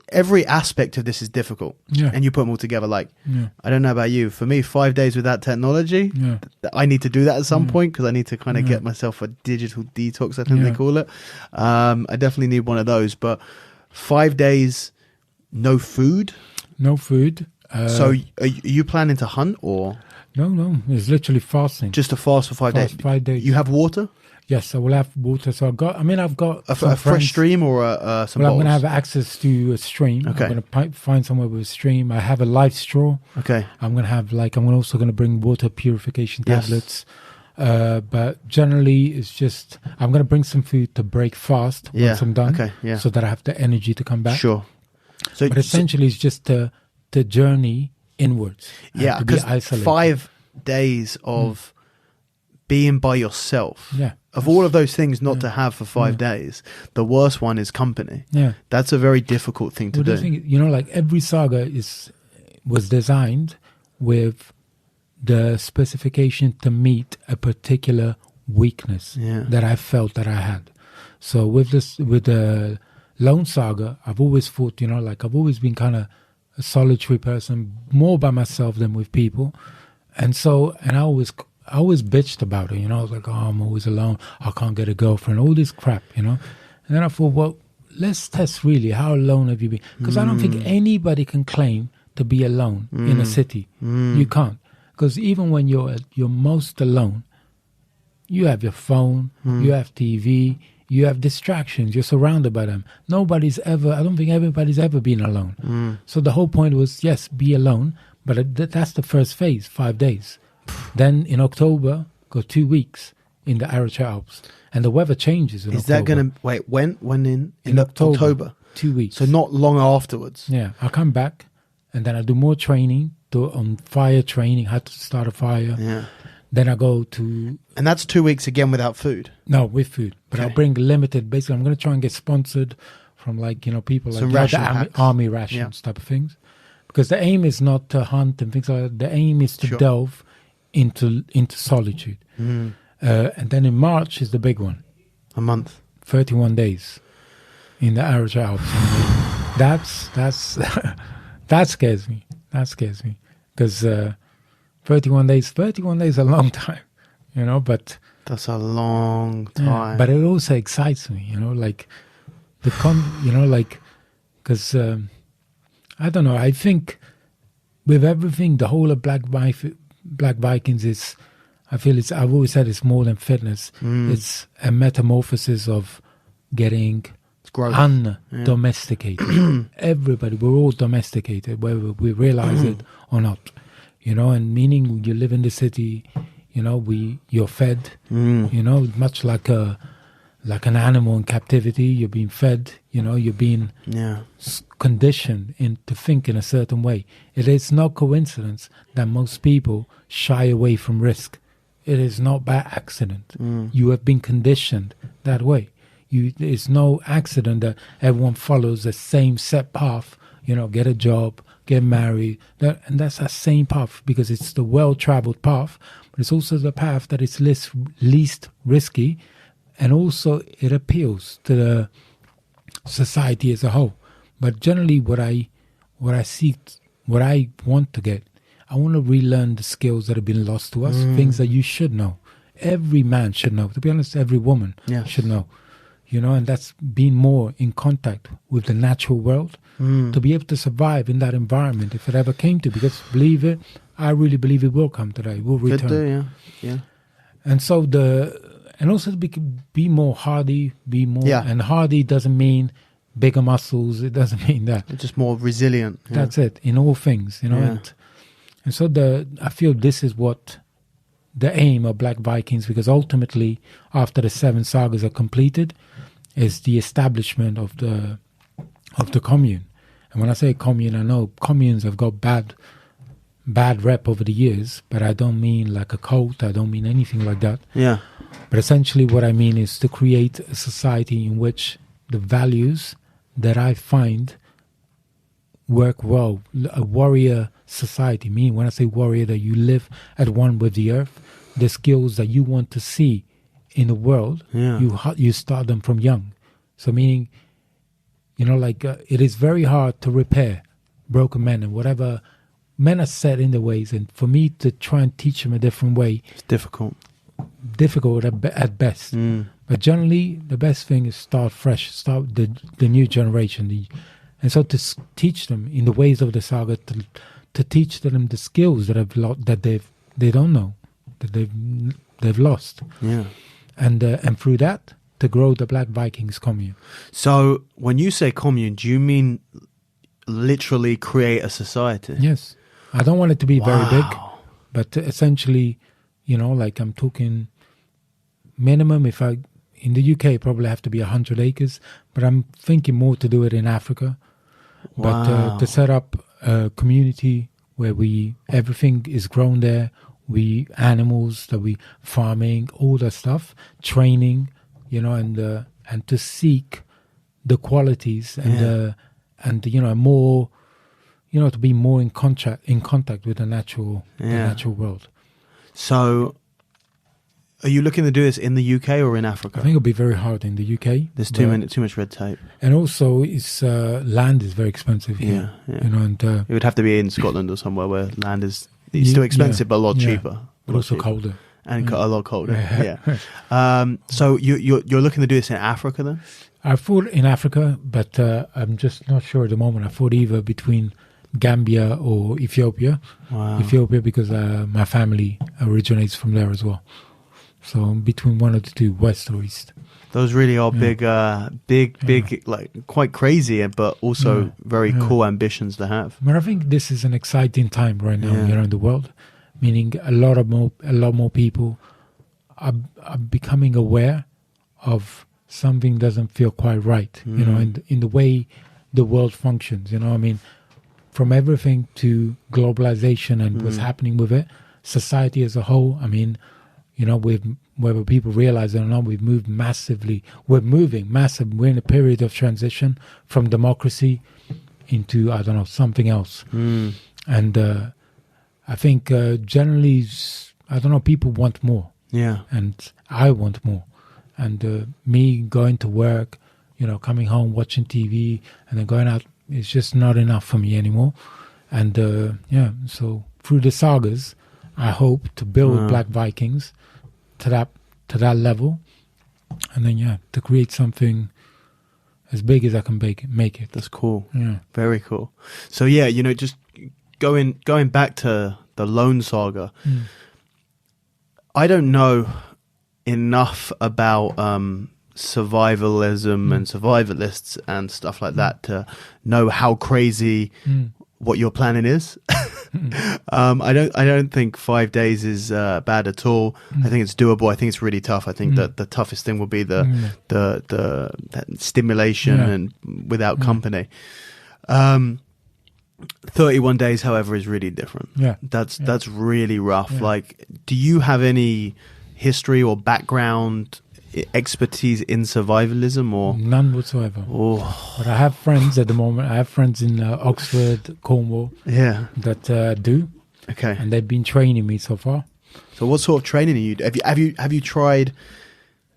every aspect of this is difficult. And you put them all together. Like, I don't know about you. For me, 5 days without technology, I need to do that at some point, because I need to kind of get myself a digital detox, I think they call it. I definitely need one of those. But 5 days, no food? No food. So are you planning to hunt, or? No. It's literally fasting. Just a fast for 5 days? 5 days. You have water? Yes, I will have water. So I've got a fresh stream, or some I'm going to have access to a stream. Okay. I'm going to find somewhere with a stream. I have a life straw. Okay. I'm going to have I'm also going to bring water purification tablets. But generally, it's just I'm going to bring some food to break fast once I'm done. Okay. Yeah. So that I have the energy to come back. Sure. But essentially, it's just to journey inwards. Yeah, because 5 days of being by yourself. Yeah. Of all of those things not to have for 5 days, the worst one is company. Yeah. That's a very difficult thing to do. Every saga was designed with the specification to meet a particular weakness that I felt that I had. So with the Lone Saga, I've always thought, I've always been kind of a solitary person, more by myself than with people. And I always bitched about it, I was like, I'm always alone, I can't get a girlfriend, all this crap, And then I thought, well, let's test really, how alone have you been? Because I don't think anybody can claim to be alone in a city. You can't. Because even when you're most alone, you have your phone, you have TV, you have distractions, you're surrounded by them. I don't think everybody's ever been alone. So the whole point was, yes, be alone, but that's the first phase, 5 days. Then in October, go 2 weeks in the Arocha Alps. And the weather changes in October. Is that going to, wait, when in October? 2 weeks. So not long afterwards? Yeah, I come back and then I do more training, on fire training, how to start a fire. Yeah. Then I go to... And that's 2 weeks again without food? No, with food. But I'll bring limited, basically I'm going to try and get sponsored from people like the army rations type of things. Because the aim is not to hunt and things like that. The aim is to delve into solitude. And then in March is the big one. A month. 31 days in the Arocha Alps. That scares me. That scares me. Because 31 days is a long time, but... That's a long time. Yeah, but it also excites me, because... I don't know. I think with everything, the whole of Black Vikings is, I've always said it's more than fitness. It's a metamorphosis of getting undomesticated. Everybody, we're all domesticated, whether we realize it or not. you know, and meaning you live in the city, you know, you're fed, you know, much like an animal in captivity. You're being fed, you know, you're being conditioned to think in a certain way. It is no coincidence that most people shy away from risk. It is not by accident. You have been conditioned that way. It's no accident that everyone follows the same set path, you know, get a job, get married, and that's that same path because it's the well-traveled path, but it's also the path that is least risky, and also it appeals to the society as a whole. But generally what I want to get, I want to relearn the skills that have been lost to us, things that you should know. Every man should know. To be honest, every woman should know. You know, and that's being more in contact with the natural world to be able to survive in that environment if it ever came to. Because believe it, I really believe it will come today. It will return. Could do, yeah. And so and also be more hardy, and hardy doesn't mean bigger muscles. It doesn't mean that. It's just more resilient. Yeah. That's it in all things, you know. Yeah. And so I feel this is what the aim of Black Vikings, because ultimately after the 7 sagas are completed, is the establishment of the commune. And when I say commune, I know communes have got bad rep over the years, but I don't mean like a cult. I don't mean anything like that. Yeah. But essentially what I mean is to create a society in which the values that I find work well. A warrior society. Meaning when I say warrior, that you live at one with the earth. The skills that you want to see in the world, you start them from young. So meaning, you know, like it is very hard to repair broken men and whatever. Men are set in their ways, and for me to try and teach them a different way, it's difficult at best. But generally the best thing is start fresh, start the new generation, and so to teach them in the ways of the saga, to teach them the skills that they don't know, that they've lost. And through that to grow the Black Vikings commune. So when you say commune, do you mean literally create a society? Yes. I don't want it to be very big, but essentially, you know, like I'm talking minimum, in the UK probably have to be 100 acres, but I'm thinking more to do it in Africa. But to set up a community where everything is grown there, animals that we farming, all that stuff, training, you know, and to seek the qualities and you know, more, you know, to be more in contact with the natural world. So are you looking to do this in the UK or in Africa? I think it'll be very hard in the UK. There's too much red tape. And also it's land is very expensive here. You know, and it would have to be in Scotland or somewhere where land is still expensive but a lot cheaper. But also colder. And a lot colder. So you're looking to do this in Africa then? I thought in Africa, but I'm just not sure at the moment. I thought either between Gambia or Ethiopia. Ethiopia because my family originates from there as well. So between one of the two, west or east. Those really are big, like quite crazy, but also very cool ambitions to have. But I think this is an exciting time right now, you know, in the world. Meaning a lot more people are becoming aware of something doesn't feel quite right, you know, in the way the world functions. You know, I mean, from everything to globalization and what's happening with it, society as a whole. I mean, you know, whether people realize it or not, we've moved massively. We're moving massive. We're in a period of transition from democracy into, I don't know, something else. And I think generally, I don't know, people want more. Yeah. And I want more. And me going to work, you know, coming home, watching TV, and then going out, it's just not enough for me anymore. And so through the sagas, I hope to build Black Vikings to that level, and then to create something as big as I can make it. That's cool. Yeah, very cool. So you know, just going back to the Lone Saga, I don't know enough about survivalism and survivalists and stuff like that to know how crazy what your planning is. I don't think 5 days is bad at all. I think it's doable. I think it's really tough. I think that the toughest thing will be the that stimulation and without company. 31 days, however, is really different. That's really rough. Like, do you have any history or background expertise in survivalism, or none whatsoever? But I have friends at the moment. I have friends in Oxford, Cornwall, that do. Okay, and they've been training me so far. So, what sort of training are you? Have you tried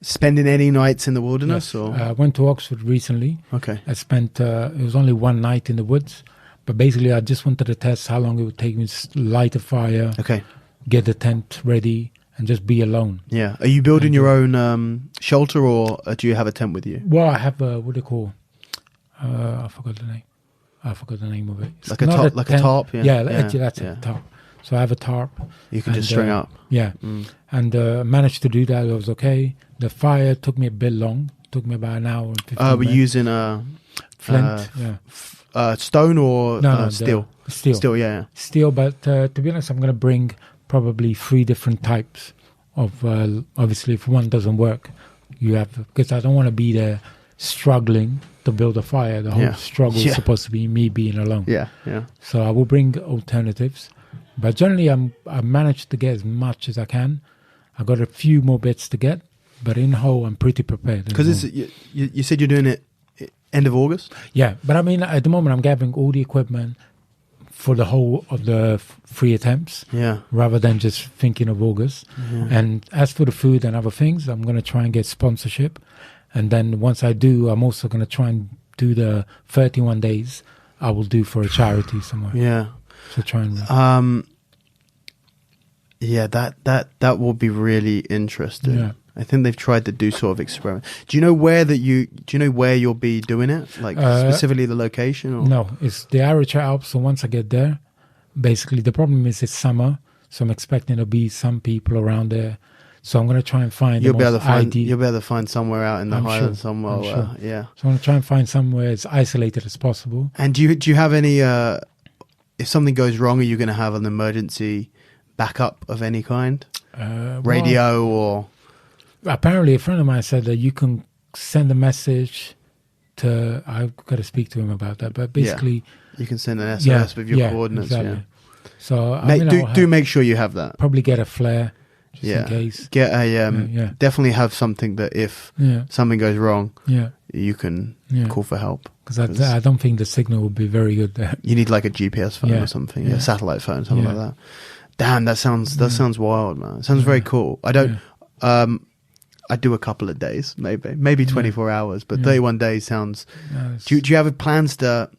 spending any nights in the wilderness? Yes. Or I went to Oxford recently. Okay, I spent. It was only one night in the woods, but basically, I just wanted to test how long it would take me to light a fire. Okay, get the tent ready. And just be alone. Yeah. Are you building your own shelter, or do you have a tent with you? Well, I have what do you call? I forgot the name. I forgot the name of it. It's like a tarp. Like a tarp. Yeah. Actually, that's a tarp. So I have a tarp. You can just string up. Yeah. And managed to do that. It was okay. The fire took me a bit long. Took me about an hour and 15 minutes. We're using a flint. Stone or no, steel. Steel. Yeah. Steel. But to be honest, I'm going to bring probably 3 different types of obviously if one doesn't work, you have, because I don't want to be there struggling to build a fire. The whole struggle is supposed to be me being alone. So I will bring alternatives, but generally I managed to get as much as I can. I got a few more bits to get, but in whole I'm pretty prepared. Because you said you're doing it end of August. But I mean at the moment I'm gathering all the equipment for the whole of the 3 attempts, rather than just thinking of August. And as for the food and other things, I'm going to try and get sponsorship. And then once I do, I'm also going to try and do the 31 days I will do for a charity somewhere. So try and... that will be really interesting. I think they've tried to do sort of experiment. Do you know where you'll be doing it? Like specifically the location? Or? No, it's the Irish Alps. So once I get there, basically the problem is it's summer, so I'm expecting there'll be some people around there. So I'm going to try and find. You'll be able to find somewhere out in the Highlands somewhere. So I'm going to try and find somewhere as isolated as possible. And do you have any? If something goes wrong, are you going to have an emergency backup of any kind? Radio or? Apparently, a friend of mine said that you can send a message to... I've got to speak to him about that, but basically... You can send an SMS with your coordinates, exactly. So do make sure you have that. Probably get a flare, just in case. Get a... Definitely have something that if something goes wrong, you can call for help. Because I don't think the signal will be very good there. You need like a GPS phone or something, a satellite phone, something like that. Damn, that sounds wild, man. It sounds very cool. I don't... I do a couple of days, maybe 24 hours, but 31 days sounds... Do you have plans to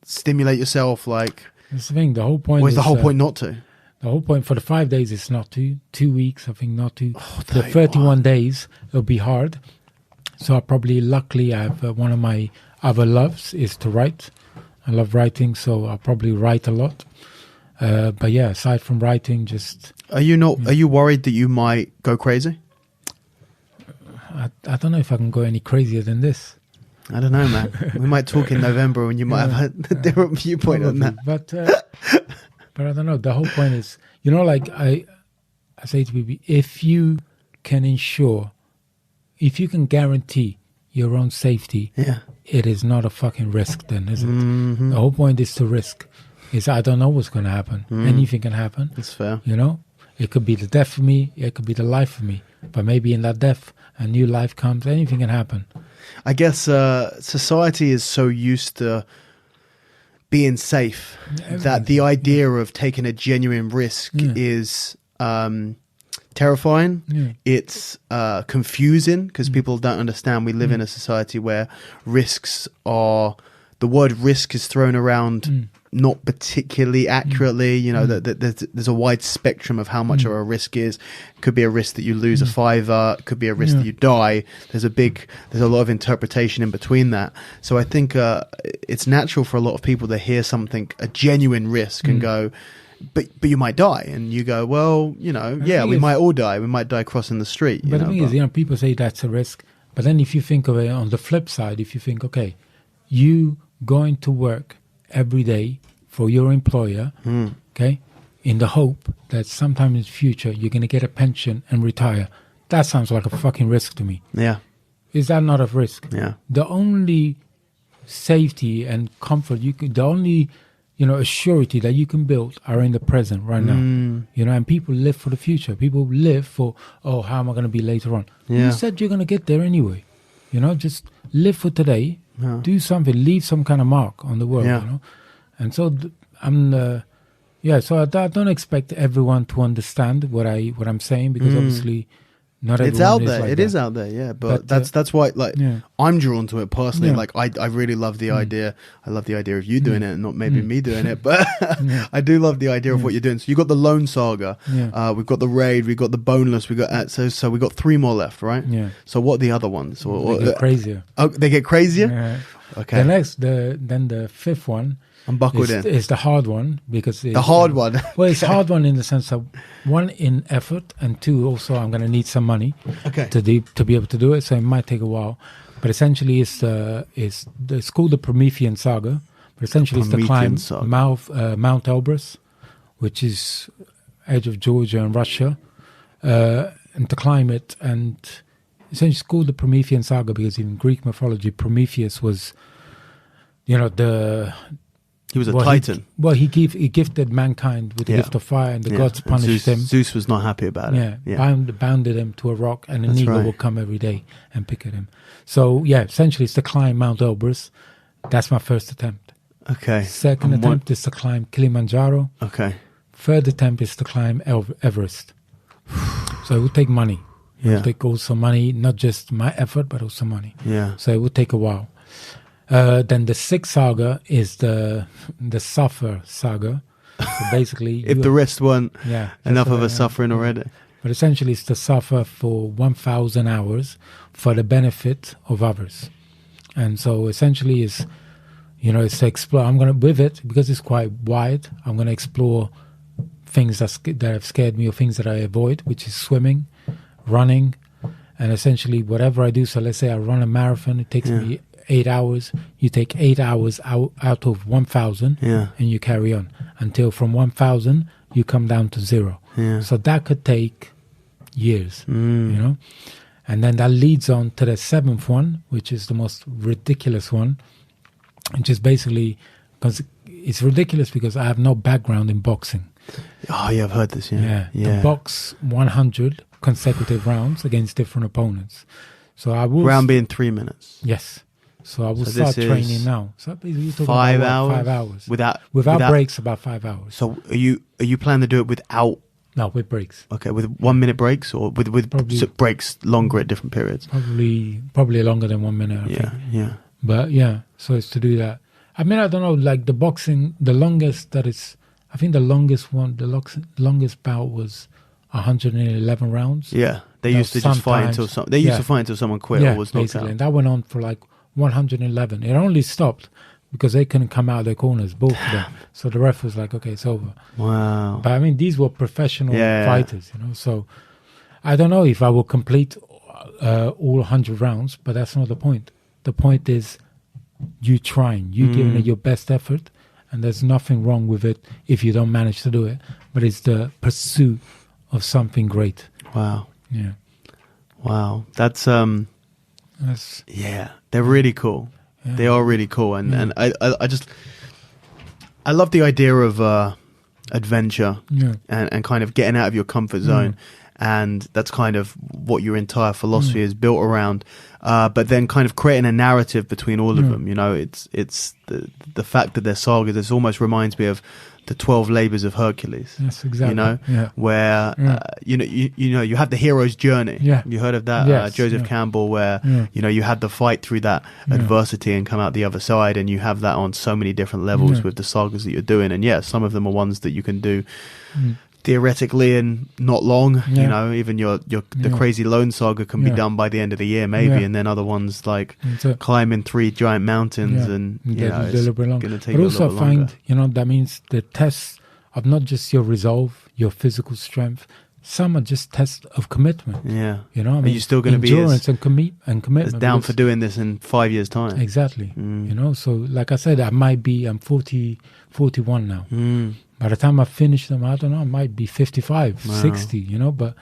stimulate yourself? Like, that's the thing, the whole point is the whole point not to? The whole point for the 5 days is not to. 2 weeks, I think not to. The 31 days, it'll be hard. So luckily, I have one of my other loves is to write. I love writing, so I'll probably write a lot. But aside from writing, just... Are you worried that you might go crazy? I don't know if I can go any crazier than this. I don't know, man. We might talk in November when you might have a different viewpoint on that. But I don't know. The whole point is, like I say to people, if you can guarantee your own safety, it is not a fucking risk then, is it? The whole point is to risk. I don't know what's going to happen. Anything can happen. That's fair. It could be the death of me. It could be the life of me. But maybe in that death, a new life comes. Anything can happen. I guess society is so used to being safe that the idea of taking a genuine risk is terrifying. It's confusing because people don't understand. We live in a society where the word risk is thrown around not particularly accurately. There's a wide spectrum of how much of a risk is. Could be a risk that you lose a fiver, could be a risk that you die. There's a lot of interpretation in between that. So I think it's natural for a lot of people to hear something, a genuine risk, and go, but you might die. And you go, well, we might all die. We might die crossing the street. But the thing is, people say that's a risk. But then if you think of it on the flip side, if you think, okay, you going to work every day for your employer, okay, in the hope that sometime in the future you're going to get a pension and retire. That sounds like a fucking risk to me. Yeah. Is that not a risk? Yeah. The only safety and comfort the only, a surety that you can build are in the present right now. And people live for the future. People live for, how am I going to be later on? Yeah. You said you're going to get there anyway. Just live for today. Yeah. Do something. Leave some kind of mark on the world. Yeah. And so so I don't expect everyone to understand what I'm saying, because obviously not everyone it's out is there. like it that. is out there, yeah. But that's why, I'm drawn to it personally. Like I really love the idea. I love the idea of you doing it, and not maybe me doing it. But I do love the idea of what you're doing. So you got the Lone Saga. Yeah. We've got the Raid. We've got the Boneless. We got so we got 3 more left, right? Yeah. So what are the other ones? They get crazier. Oh, they get crazier. Yeah. Okay. Then the 5th one. I'm buckled in. It's the hard one, because the hard one. Well, it's hard one in the sense of 1, in effort, and 2, also I'm going to need some money to be able to do it. So it might take a while, but essentially it's called the Promethean Saga. But essentially it's the climb Mount Elbrus, which is edge of Georgia and Russia, and to climb it. And essentially it's called the Promethean Saga because in Greek mythology, Prometheus was, he was a titan. He gifted mankind with the gift of fire, and the gods punished him. Zeus was not happy about it. Bounded him to a rock, and an eagle will come every day and pick at him. So, essentially it's to climb Mount Elbrus. That's my first attempt. Okay. Second attempt is to climb Kilimanjaro. Okay. Third attempt is to climb Everest. So it would take money. It would take also money, not just my effort, but also money. Yeah. So it would take a while. Then the 6th saga is the Suffer Saga. So basically, if the rest weren't enough of a suffering already. But essentially, it's to suffer for 1,000 hours for the benefit of others. And so essentially, it's to explore. I'm going to, with it, because it's quite wide, I'm going to explore things that have scared me, or things that I avoid, which is swimming, running, and essentially whatever I do. So let's say I run a marathon, it takes me 8 hours. You take 8 hours out of 1,000, and you carry on until from 1,000 you come down to 0. Yeah. So that could take years, And then that leads on to the 7th one, which is the most ridiculous one, which is basically, because it's ridiculous because I have no background in boxing. Oh, yeah, I've heard this, yeah. To box 100 consecutive rounds against different opponents. So I will... Round being 3 minutes. Yes. So I will start training now. So basically you're talking 5 about hours? 5 hours. Without breaks, about 5 hours. So are you planning to do it without... No, with breaks. Okay, with 1 minute breaks, or with probably, breaks longer at different periods? Probably longer than 1 minute, I think. Yeah. But so it's to do that. I mean, I don't know, like the boxing, the longest that it's... I think the longest longest bout was 111 rounds. Yeah, they used to just fight until someone quit or was knocked basically. out. And that went on for like 111. It only stopped because they couldn't come out of their corners, both of them. So the ref was like, okay, it's over. Wow. But I mean, these were professional fighters, So I don't know if I will complete all 100 rounds, but that's not the point. The point is you trying, you giving it your best effort. And there's nothing wrong with it if you don't manage to do it. But it's the pursuit of something great. Wow. Yeah. Wow. That's they're really cool. Yeah. They are really cool. And I love the idea of adventure and kind of getting out of your comfort zone. And that's kind of what your entire philosophy is built around. But then kind of creating a narrative between all of them. It's the fact that they're sagas. This almost reminds me of the 12 labors of Hercules. Yes, exactly. Where you have the hero's journey. Yeah. You heard of that? Yes, Joseph Campbell, where you had to fight through that adversity and come out the other side, and you have that on so many different levels with the sagas that you're doing. And some of them are ones that you can do theoretically in not long. Even the crazy Lone Saga can be done by the end of the year maybe, and then other ones like climbing 3 giant mountains and it's going to take but a also little longer. That means the test of not just your resolve, your physical strength, some are just tests of commitment. Yeah. You know, are you still going to be endurance and commitment? Down for doing this in 5 years' time? Exactly. You know, so like I said, I'm 41 now. By the time I finish them, I don't know, I might be 55, 60, you know, but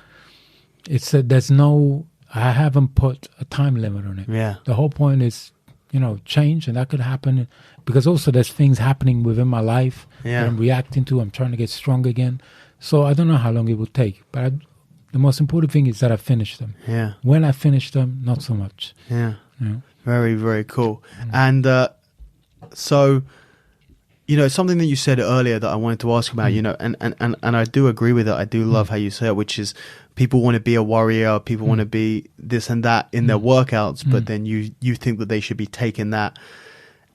it's I haven't put a time limit on it. Yeah. The whole point is, you know, change, and that could happen because also there's things happening within my life that I'm reacting to. I'm trying to get strong again. So I don't know how long it will take, but the most important thing is that I finish them. Yeah. When I finish them, not so much. Yeah. Very, very cool. And so, you know, something that you said earlier that I wanted to ask about, you know, and I do agree with it. I do love how you say it, which is people want to be a warrior, people want to be this and that in their workouts, but then you think that they should be taking that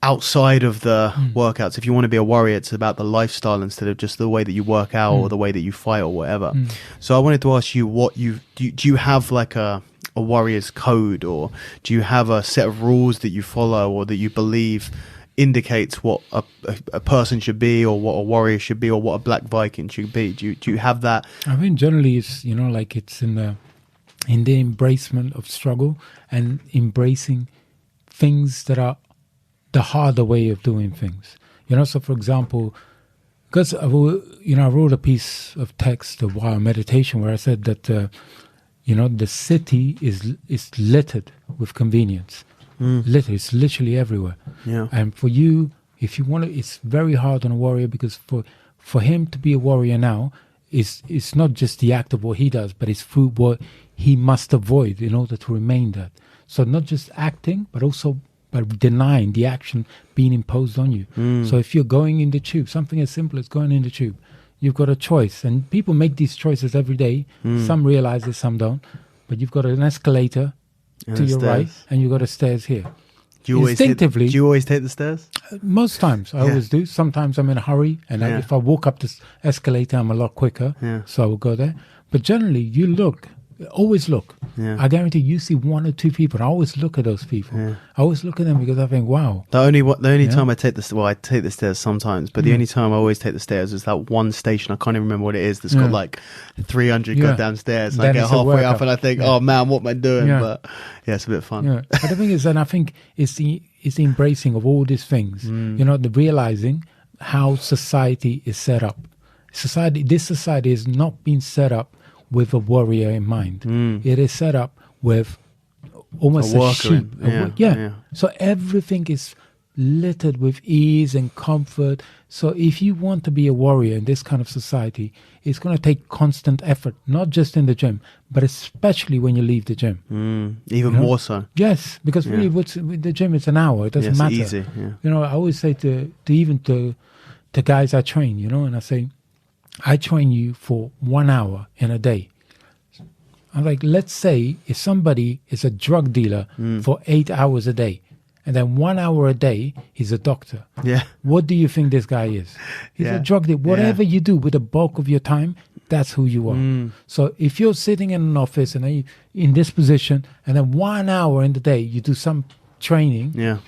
outside of the workouts. If you want to be a warrior, it's about the lifestyle instead of just the way that you work out or the way that you fight or whatever. So I wanted to ask you what do you have like a warrior's code, or do you have a set of rules that you follow or that you believe indicates what a person should be, or what a warrior should be, or what a Black Viking should be? Do you have that? I mean, generally it's, you know, like it's in the embracement of struggle and embracing things that are the harder way of doing things. You know, so for example, because I wrote a piece of text, a while meditation, where I said that you know, the city is littered with convenience. Littered, it's literally everywhere. Yeah. And for you, if you want to, it's very hard on a warrior, because for him to be a warrior now, it's not just the act of what he does, but it's through what he must avoid in order to remain that. So not just acting, but also by denying the action being imposed on you. So if you're going in the tube, something as simple as going in the tube, you've got a choice. And people make these choices every day. Some realize it, some don't. But you've got an escalator to your right, and you've got a stairs here. Do you Instinctively, do you always take the stairs? Most times, I always do. Sometimes I'm in a hurry, and if I walk up this escalator, I'm a lot quicker, so I will go there. But generally, you always look. I guarantee you see one or two people. I always look at those people. I always look at them because I think, wow. The only time I take the stairs sometimes, but the only time I always take the stairs is that one station. I can't even remember what it is. That's got like 300 goddamn stairs. And I get halfway up and I think, oh man, what am I doing? But yeah, it's a bit fun. But the thing is, and I think it's the embracing of all these things. You know, the realizing how society is set up. This society is not being set up with a warrior in mind. It is set up with almost a sheep. So everything is littered with ease and comfort. So if you want to be a warrior in this kind of society, it's going to take constant effort, not just in the gym, but especially when you leave the gym. Even more so. Yes, because really with the gym, it's an hour. It doesn't matter. Easy. Yeah. You know, I always say to guys I train, you know, and I say, I train you for 1 hour in a day. I'm like, let's say if somebody is a drug dealer for 8 hours a day, and then 1 hour a day he's a doctor. Yeah. What do you think this guy is? He's a drug dealer. Whatever you do with the bulk of your time, that's who you are. So if you're sitting in an office and then you in this position, and then 1 hour in the day you do some training. Yeah.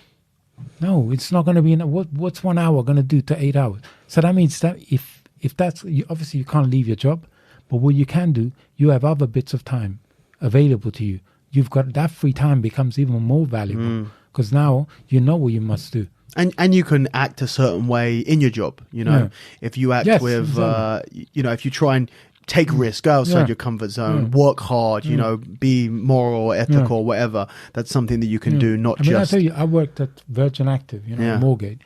No, it's not going to be what's 1 hour going to do to 8 hours? So that means that if that's, obviously you can't leave your job, but what you can do, you have other bits of time available to you. You've got that free time becomes even more valuable because now you know what you must do. And you can act a certain way in your job, you know. If you act with, exactly. You know, if you try and take risks, go outside your comfort zone, work hard, you know, be moral, ethical, or whatever, that's something that you can do, not just... I tell you, I worked at Virgin Active, you know, Moorgate.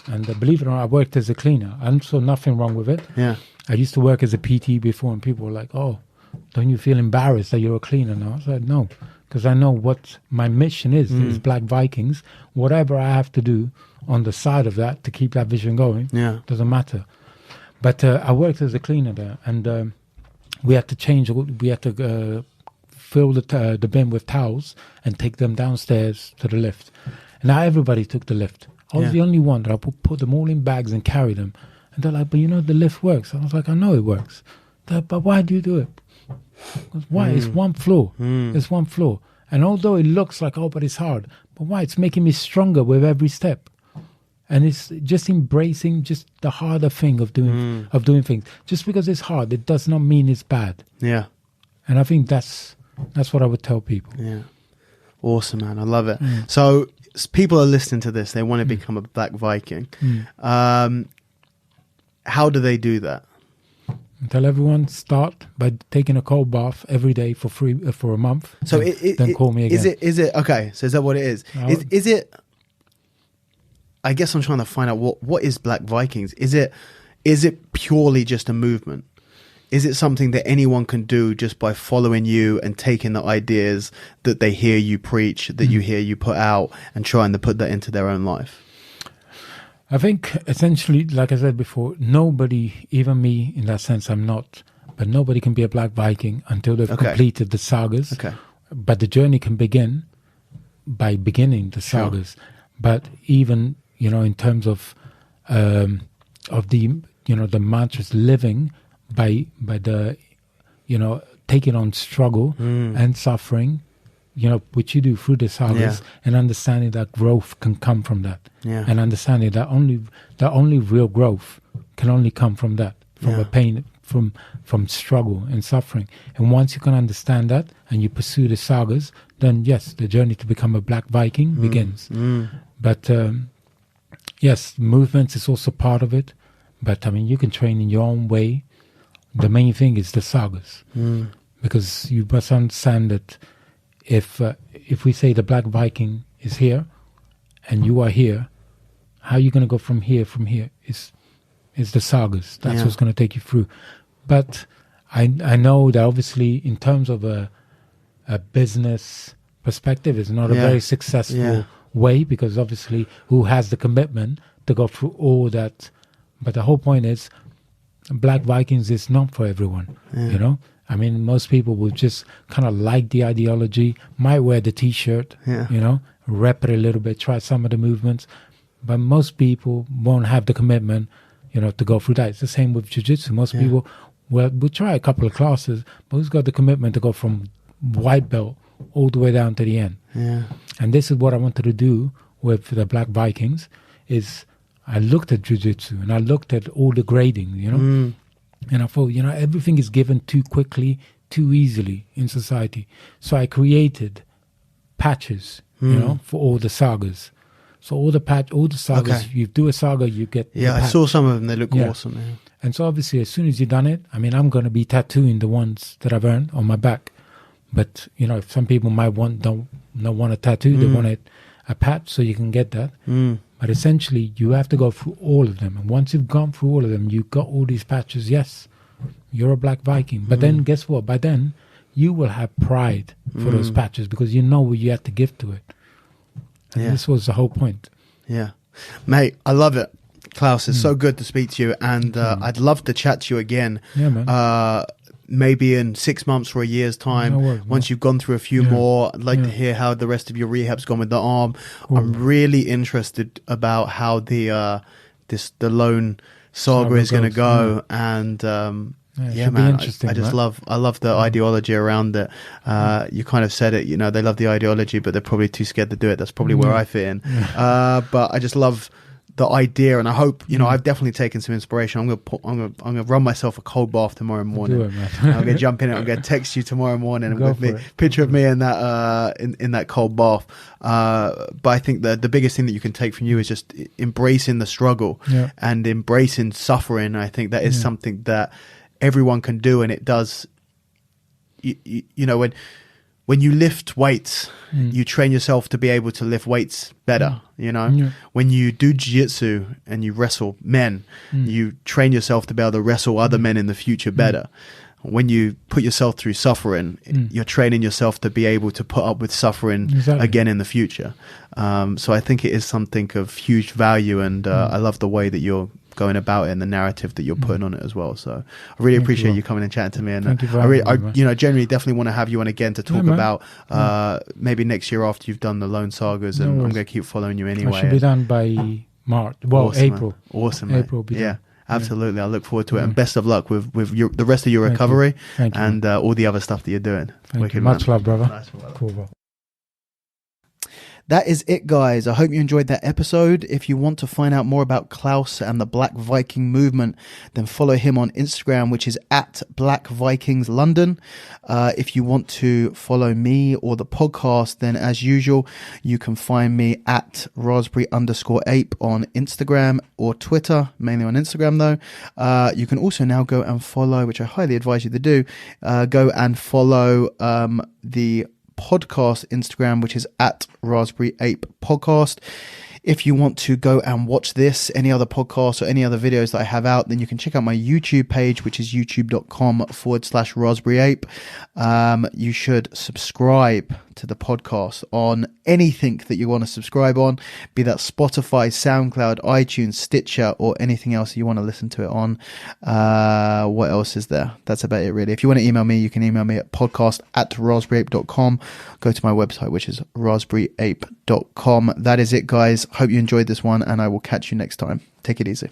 And believe it or not, I worked as a cleaner. I saw nothing wrong with it. Yeah. I used to work as a PT before, and people were like, oh, don't you feel embarrassed that you're a cleaner now? I said, no, because I know what my mission is Black Vikings. Whatever I have to do on the side of that to keep that vision going, doesn't matter. But I worked as a cleaner there, and we had to fill the bin with towels and take them downstairs to the lift. And now everybody took the lift. I was the only one that I put them all in bags and carry them. And they're like, but you know, the lift works. I was like, I know it works. But why do you do it? Why? It's one floor. It's one floor. And although it looks like, oh, but it's hard. But why? It's making me stronger with every step. And it's just embracing just the harder thing of doing things. Just because it's hard, it does not mean it's bad. Yeah. And I think that's what I would tell people. Yeah. Awesome, man. I love it. So people are listening to this. They want to become a Black Viking. How do they do that? Tell everyone, start by taking a cold bath every day for free for a month. So then call me again. Is it okay? So is that what it is? Is it? I guess I'm trying to find out what is Black Vikings. Is it purely just a movement? Is it something that anyone can do just by following you and taking the ideas that they hear you preach, that you hear you put out, and trying to put that into their own life? I think essentially, like I said before, nobody, even me in that sense, I'm not, but nobody can be a Black Viking until they've completed the sagas. Okay. But the journey can begin by beginning the sagas. Sure. But even, in terms of the, the mantras, living by the, taking on struggle and suffering, which you do through the sagas, and understanding that growth can come from that, and understanding that only real growth can only come from that, from a pain, from struggle and suffering. And once you can understand that and you pursue the sagas, then yes, the journey to become a Black Viking begins. But yes, movements is also part of it. But I mean, you can train in your own way. The main thing is the sagas, because you must understand that if we say the Black Viking is here and you are here, how are you going to go from here? Is the sagas. That's what's going to take you through. But I know that obviously in terms of a business perspective, it's not a very successful way, because obviously who has the commitment to go through all that? But the whole point is Black Vikings is not for everyone, I mean, most people will just kind of like the ideology, might wear the T-shirt, rep it a little bit, try some of the movements. But most people won't have the commitment, to go through that. It's the same with jiu-jitsu. Most people will try a couple of classes, but who's got the commitment to go from white belt all the way down to the end? Yeah. And this is what I wanted to do with the Black Vikings, is I looked at jiu-jitsu and I looked at all the grading, and I thought, everything is given too quickly, too easily in society. So I created patches, for all the sagas. So all the sagas, you do a saga, you get I saw some of them. They look awesome. Yeah. And so obviously, as soon as you've done it, I mean, I'm going to be tattooing the ones that I've earned on my back. But, if some people don't want a tattoo, they want a patch, so you can get that. But essentially, you have to go through all of them. And once you've gone through all of them, you've got all these patches, yes, you're a Black Viking. But then, guess what? By then, you will have pride for those patches, because you know what you have to give to it. And this was the whole point. Yeah. Mate, I love it. Klaus, it's so good to speak to you. And I'd love to chat to you again. Yeah, man. Maybe in 6 months or a year's time, once you've gone through a few more. I'd like to hear how the rest of your rehab's gone with the arm. Cool. I'm really interested about how the lone saga is going to go, and man, I love the ideology around it. You kind of said it, they love the ideology, but they're probably too scared to do it. That's probably where I fit in. But I just love the idea, and I hope I've definitely taken some inspiration. I'm gonna run myself a cold bath tomorrow morning. I'm gonna jump in it. I'm gonna text you tomorrow morning with me, picture of me in that in that cold bath. But I think the biggest thing that you can take from you is just embracing the struggle and embracing suffering. I think that is something that everyone can do, and it does. When you lift weights, you train yourself to be able to lift weights better, When you do jiu-jitsu and you wrestle men, you train yourself to be able to wrestle other men in the future better. When you put yourself through suffering, you're training yourself to be able to put up with suffering again in the future. So I think it is something of huge value, and I love the way that you're going about it and the narrative that you're putting on it as well. So I really appreciate you coming and chatting to me, and I generally definitely want to have you on again to talk about maybe next year after you've done the lone sagas, and I'm going to keep following you anyway. I should be done by March. Awesome, April. Man. Awesome, man. April. Absolutely. I look forward to it, and best of luck with the rest of your recovery and all the other stuff that you're doing. Much love, brother. Nice, brother. Cool, bro. that is it, guys. I hope you enjoyed that episode. If you want to find out more about Klaus and the Black Viking movement, then follow him on Instagram, which is at Black Vikings London. If you want to follow me or the podcast, then as usual, you can find me at raspberry_ape on Instagram or Twitter, mainly on Instagram though. You can also now go and follow, which I highly advise you to do, go and follow the podcast Instagram, which is at Raspberry Ape Podcast. If you want to go and watch this, any other podcasts or any other videos that I have out, then you can check out my YouTube page, which is youtube.com/Raspberry Ape. You should subscribe to the podcast on anything that you want to subscribe on, be that Spotify, SoundCloud, iTunes, Stitcher, or anything else you want to listen to it on. What else is there? That's about it, really. If you want to email me, you can email me at podcast@raspberryape.com. Go to my website, which is raspberryape.com. That is it, guys. Hope you enjoyed this one, and I will catch you next time. Take it easy.